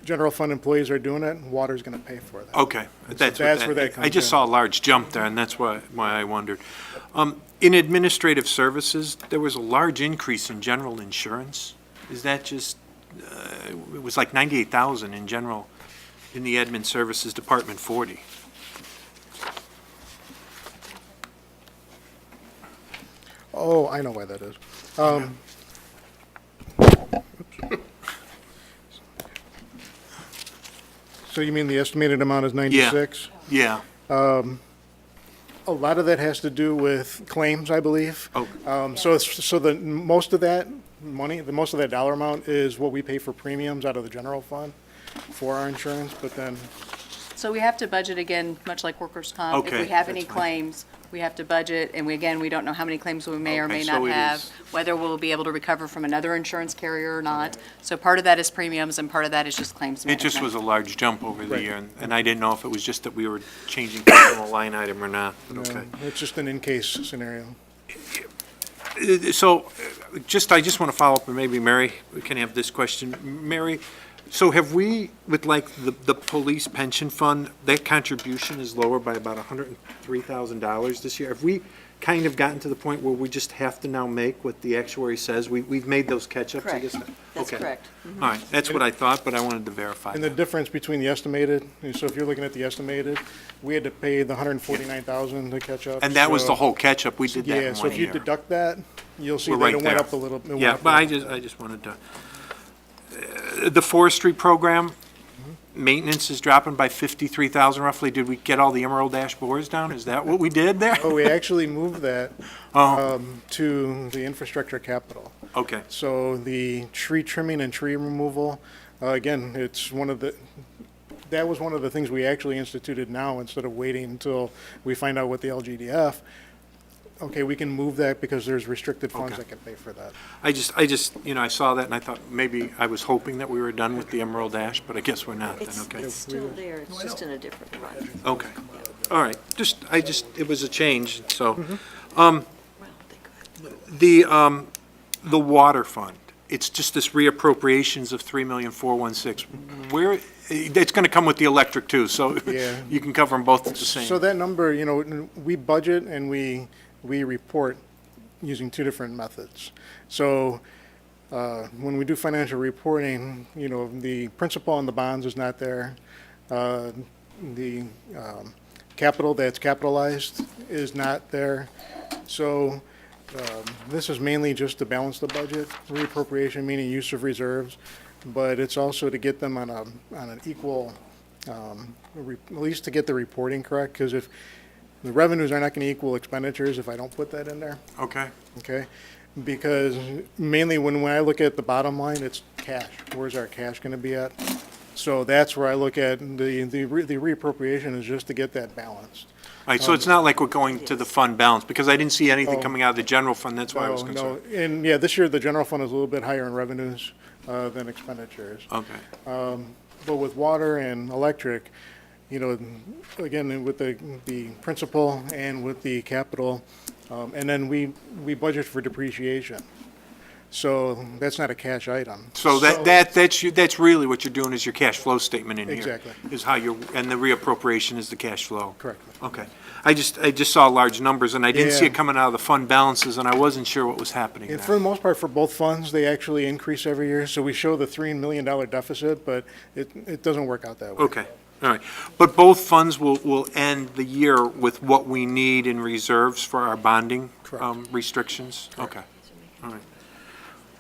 general fund employees are doing it, water's going to pay for that. Okay. That's where that I comes just in. saw a large jump there, and that's why I wondered. In administrative services, there was a large increase in general insurance. Is that just, it was like 98,000 in general, in the admin services, Department 40. Oh, I know why that is. So you mean the estimated amount is 96? Yeah. A lot of that has to do with claims, I believe. Oh. So the most of that money, the most of that dollar amount is what we pay for premiums out of the general fund for our insurance, but then, So we have to budget again, much like workers' comp. If Okay, we have any that's fine. claims, we have to budget, and we don't know how many claims we may or Okay, may so not it have, is- whether we'll be able to recover from another insurance carrier or not. So part of that is premiums, and part of that is just claims It management. just was a large jump over the Right. year, and I didn't know if it was just that we were changing from a line item or not, but okay. it's just an in-case scenario. So, I just want to follow up, and maybe Mary, we can have this question. Mary, so have we, with like the police pension fund, that contribution is lower by about $103,000 this year? Have we kind of gotten to the point where we just have to now make what the actuary says? We've made those catch-ups, I guess? Correct. That's Okay. correct. All right, that's what I thought, but I wanted to verify. And the difference between the estimated, so if you're looking at the estimated, we had to pay the 149,000 to catch up. And that was so- the whole catch-up, we did that Yeah, in so one if you year. deduct that, you'll see We're that right it went there. up a little. it went Yeah, up a but little. I just wanted to, the forestry program, maintenance is dropping by 53,000 roughly. Did we get all the emerald ash borers down? Is that what we did there? Oh, we actually moved that Oh, to the infrastructure capital. okay. So the tree trimming and tree removal, again, it's that was one of the things we actually instituted now instead of waiting until we find out what the LGDF. Okay, we can move that because there's restricted funds Okay. that can pay for that. I just, I saw that and I thought maybe I was hoping that we were done with the emerald ash, but I guess we're not then, okay? It's still there, it's just in a different fund. Okay. All right, it was a change, so. Well, they could. The water fund, it's just this reappropriations of 3,416,000. Where, it's gonna come with the electric too, so Yeah. you can cover them both at the same. So that number, we budget and we report using two different methods. So when we do financial reporting, the principal on the bonds is not there. The capital that's capitalized is not there. So this is mainly just to balance the budget, reappropriation meaning use of reserves, but it's also to get them on an equal, at least to get the reporting correct, because if the revenues are not going to equal expenditures if I don't put that in there, Okay, okay? Because mainly when I look at the bottom line, it's cash. Where's our cash going to be at? So that's where I look at the reappropriation is just to get that balanced. all right, so it's not like we're going to the fund balance, because I didn't see anything Oh. coming out of the general fund, that's why I was No, concerned. and yeah, this year the general fund is a little bit higher in revenues than expenditures. Okay, But with water and electric, again, with the principal and with the capital, and then we budget for depreciation. So that's not a cash item. so that's really what you're doing is your cash flow statement in here. Exactly. Is how and the reappropriation is the cash flow. Correct. Okay. I just saw large numbers, and I didn't see Yeah. it coming out of the fund balances, and I wasn't sure what was happening And there. for the most part, for both funds, they actually increase every year. So we show the $3 million deficit, but it doesn't work out that way. Okay, all right. But both funds will end the year with what we need in reserves for our bonding Correct. restrictions? Okay, all right.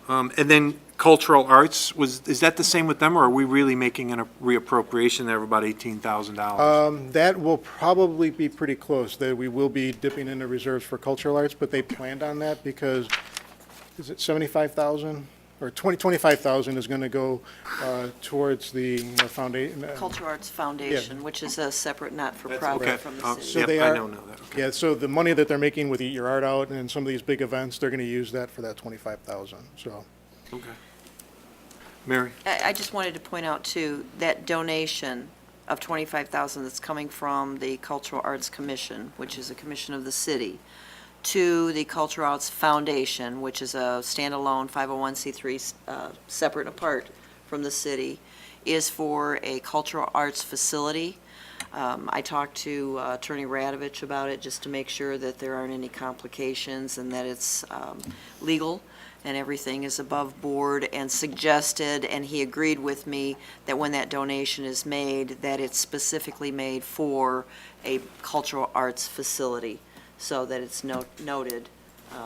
And then cultural arts, is that the same with them, or are we really making a reappropriation there of about $18,000? That will probably be pretty close, that we will be dipping into reserves for cultural arts, but they planned on that because, is it 75,000? Or 25,000 is going to go towards the foundation. Cultural Arts Foundation, which is a separate not-for-profit Okay. from Oh, the So city. Yep, they I are- know now that, okay. Yeah, so the money that they're making with Eat Your Art Out and some of these big events, they're going to use that for that 25,000, so. Okay. Mary? I just wanted to point out, too, that donation of 25,000 that's coming from the Cultural Arts Commission, which is a commission of the city, to the Cultural Arts Foundation, which is a standalone 501c3, separate and apart from the city, is for a cultural arts facility. I talked to Attorney Radovich about it just to make sure that there aren't any complications and that it's legal and everything is above board, and suggested, and he agreed with me, that when that donation is made, that it's specifically made for a cultural arts facility, so that it's noted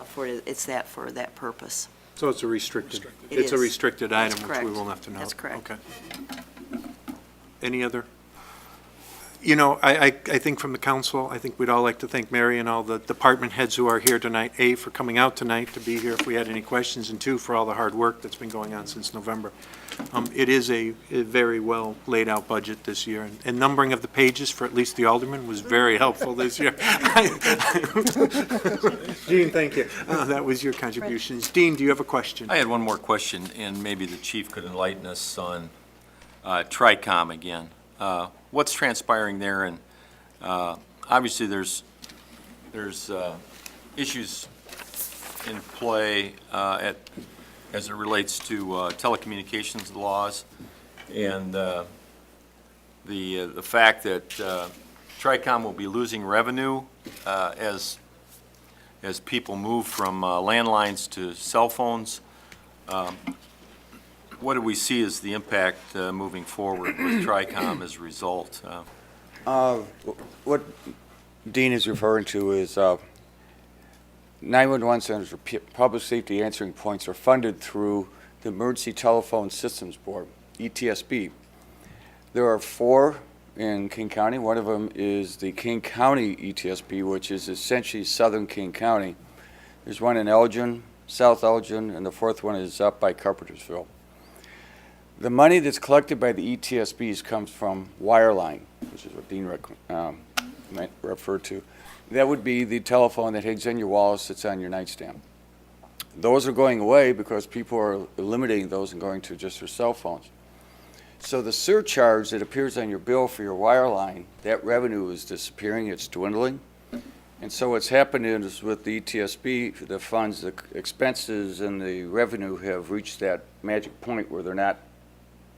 for that purpose. So it's a restricted, It it's a is. restricted That's item, which we correct. will have to know. That's correct. Okay. Any other? You know, I think from the council, I think we'd all like to thank Mary and all the department heads who are here tonight, A, for coming out tonight to be here if we had any questions, and two, for all the hard work that's been going on since November. It is a very well laid out budget this year, and numbering of the pages for at least the aldermen was very helpful this year. Dean, thank you. That was your contributions. Dean, do you have a question? I had one more question, and maybe the chief could enlighten us on TRICOM again. What's transpiring there? And obviously, there's issues in play as it relates to telecommunications laws, and the fact that TRICOM will be losing revenue as people move from landlines to cell phones. What do we see as the impact moving forward with TRICOM as a result? What Dean is referring to is 911 centers or public safety answering points are funded through the Emergency Telephone Systems Board, ETSB. There are 4 in King County. One of them is the King County ETSB, which is essentially southern King County. There's one in Elgin, South Elgin, and the 4th one is up by Carpentersville. The money that's collected by the ETSBs comes from wireline, which is what Dean referred to. That would be the telephone that hangs on your wall, sits on your nightstand. Those are going away because people are eliminating those and going to just their cell phones. So the surcharge that appears on your bill for your wireline, that revenue is disappearing, it's dwindling. And so what's happened is with the ETSB, the funds, the expenses, and the revenue have reached that magic point where they're not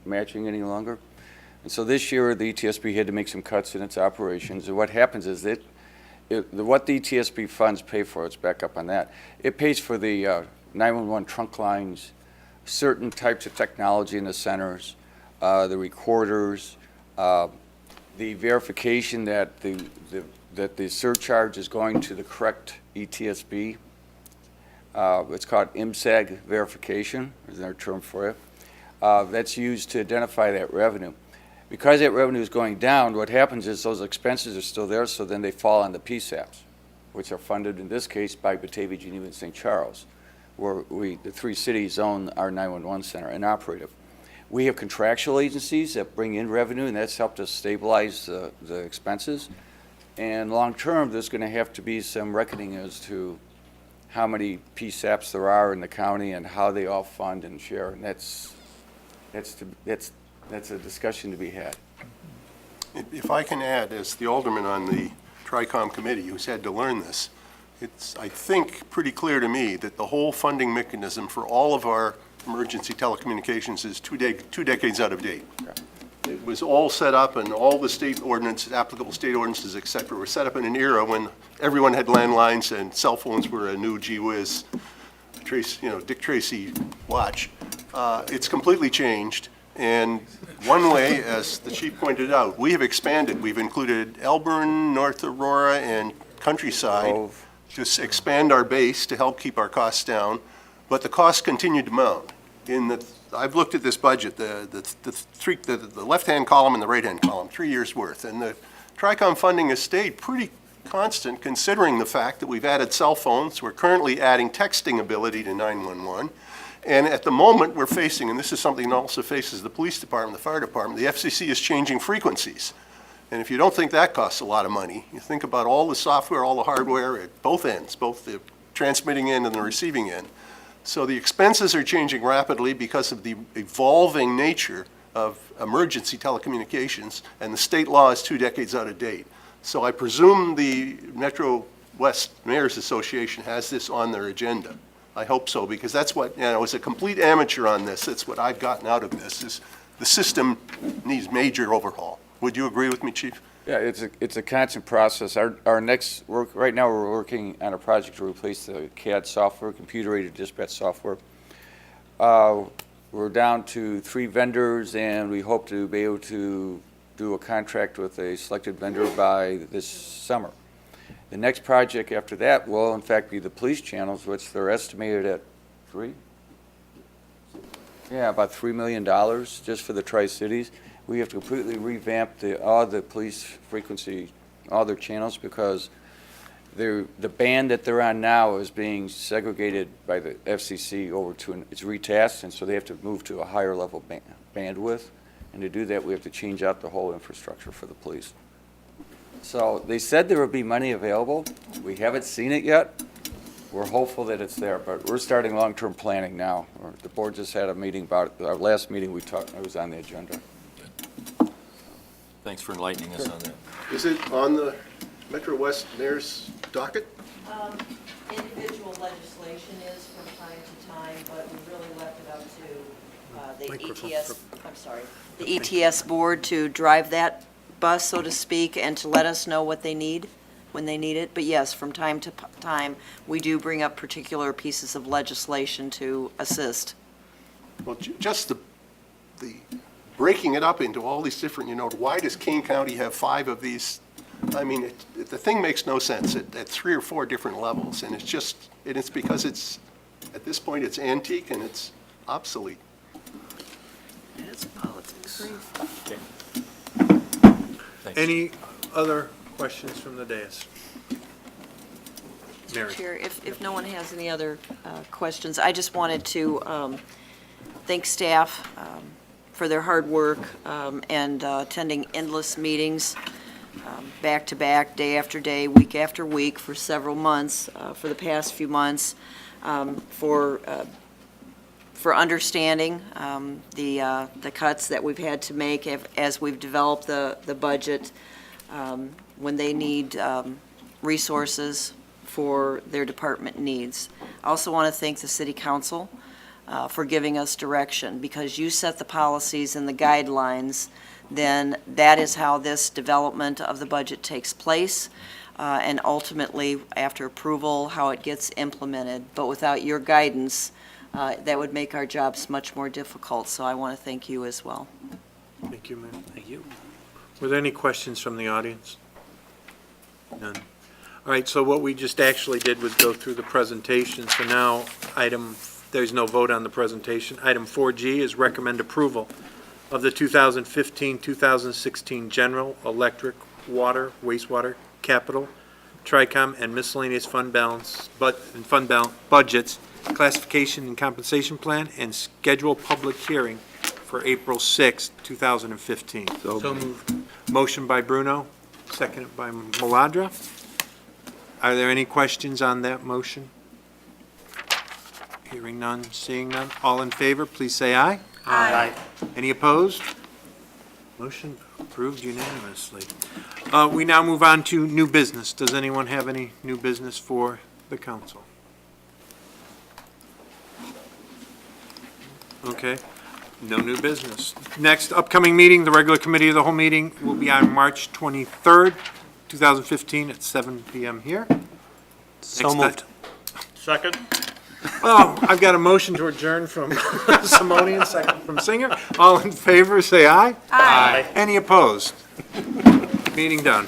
matching any longer. And so this year, the ETSB had to make some cuts in its operations. And what happens is that what the ETSB funds pay for, let's back up on that, it pays for the 911 trunk lines, certain types of technology in the centers, the recorders, the verification that the surcharge is going to the correct ETSB. It's called IMSAG verification, is their term for it. That's used to identify that revenue. Because that revenue is going down, what happens is those expenses are still there, so then they fall on the PSAPs, which are funded in this case by Batavia, Geneva, and St. Charles, where the 3 cities own our 911 center and operate it. We have contractual agencies that bring in revenue, and that's helped us stabilize the expenses. And long term, there's going to have to be some reckoning as to how many PSAPs there are in the county and how they all fund and share, and that's a discussion to be had. If I can add, as the alderman on the TRICOM committee who's had to learn this, it's, I think, pretty clear to me that the whole funding mechanism for all of our emergency telecommunications is two decades out of date. It was all set up, and all the state ordinances, applicable state ordinances, et cetera, were set up in an era when everyone had landlines and cell phones were a new gee whiz, Dick Tracy watch. It's completely changed. And one way, as the chief pointed out, we have expanded. We've included Elburn, North Aurora, and Countryside to expand our base to help keep our costs down. But the costs continue to mount. I've looked at this budget, the left-hand column and the right-hand column, 3 years' worth. And the TRICOM funding has stayed pretty constant considering the fact that we've added cell phones. We're currently adding texting ability to 911. And at the moment, we're facing, and this is something that also faces the police department, the fire department, the FCC is changing frequencies. And if you don't think that costs a lot of money, you think about all the software, all the hardware at both ends, both the transmitting end and the receiving end. So the expenses are changing rapidly because of the evolving nature of emergency telecommunications, and the state law is 2 decades out of date. So I presume the Metro West Mayors Association has this on their agenda. I hope so, because that's what, as a complete amateur on this, that's what I've gotten out of this, is the system needs major overhaul. Would you agree with me, Chief? Yeah, it's a constant process. Our next work, right now, we're working on a project to replace the CAD software, computer-aided dispatch software. We're down to 3 vendors, and we hope to be able to do a contract with a selected vendor by this summer. The next project after that will, in fact, be the police channels, which they're estimated at about $3 million just for the Tri-Cities. We have to completely revamp all the police frequency, all their channels, because the band that they're on now is being segregated by the FCC over to, it's retasked, and so they have to move to a higher level bandwidth. And to do that, we have to change out the whole infrastructure for the police. So they said there would be money available. We haven't seen it yet. We're hopeful that it's there, but we're starting long-term planning now. The board just had a meeting about it. Our last meeting we talked, it was on the agenda. Thanks for enlightening us on that. Is it on the Metro West Mayor's docket? Individual legislation is from time to time, but we really left it up to the ETS, I'm sorry, the ETS board to drive that bus, so to speak, and to let us know what they need when they need it. But yes, from time to time, we do bring up particular pieces of legislation to assist. Well, just the breaking it up into all these different, why does Kane County have 5 of these? I mean, the thing makes no sense at 3 or 4 different levels, and it's because at this point, it's antique and it's obsolete. It's politics. Any other questions from the dais? Mary? Chair, if no one has any other questions, I just wanted to thank staff for their hard work and attending endless meetings, back to back, day after day, week after week, for several months, for the past few months, for understanding the cuts that we've had to make as we've developed the budget, when they need resources for their department needs. I also want to thank the City Council for giving us direction, because you set the policies and the guidelines, then that is how this development of the budget takes place, and ultimately, after approval, how it gets implemented. But without your guidance, that would make our jobs much more difficult, so I want to thank you as well. Thank you, ma'am. Thank you. Were there any questions from the audience? None. All right, so what we just actually did was go through the presentation, so now there's no vote on the presentation. Item 4G is recommend approval of the 2015-2016 general, electric, water, wastewater, capital, TRICOM, and miscellaneous fund budgets, classification and compensation plan, and schedule public hearing for April 6, 2015. So moved. Motion by Bruno, seconded by Maladra. Are there any questions on that motion? Hearing none, seeing none. All in favor, please say aye. Aye. Any opposed? Motion approved unanimously. We now move on to new business. Does anyone have any new business for the council? Okay, no new business. Next upcoming meeting, the regular committee of the whole meeting will be on March 23rd, 2015 at 7 PM here. So moved. Second? Oh, I've got a motion to adjourn from Simonian, second from Singer. All in favor, say aye. Aye. Any opposed? Meeting done.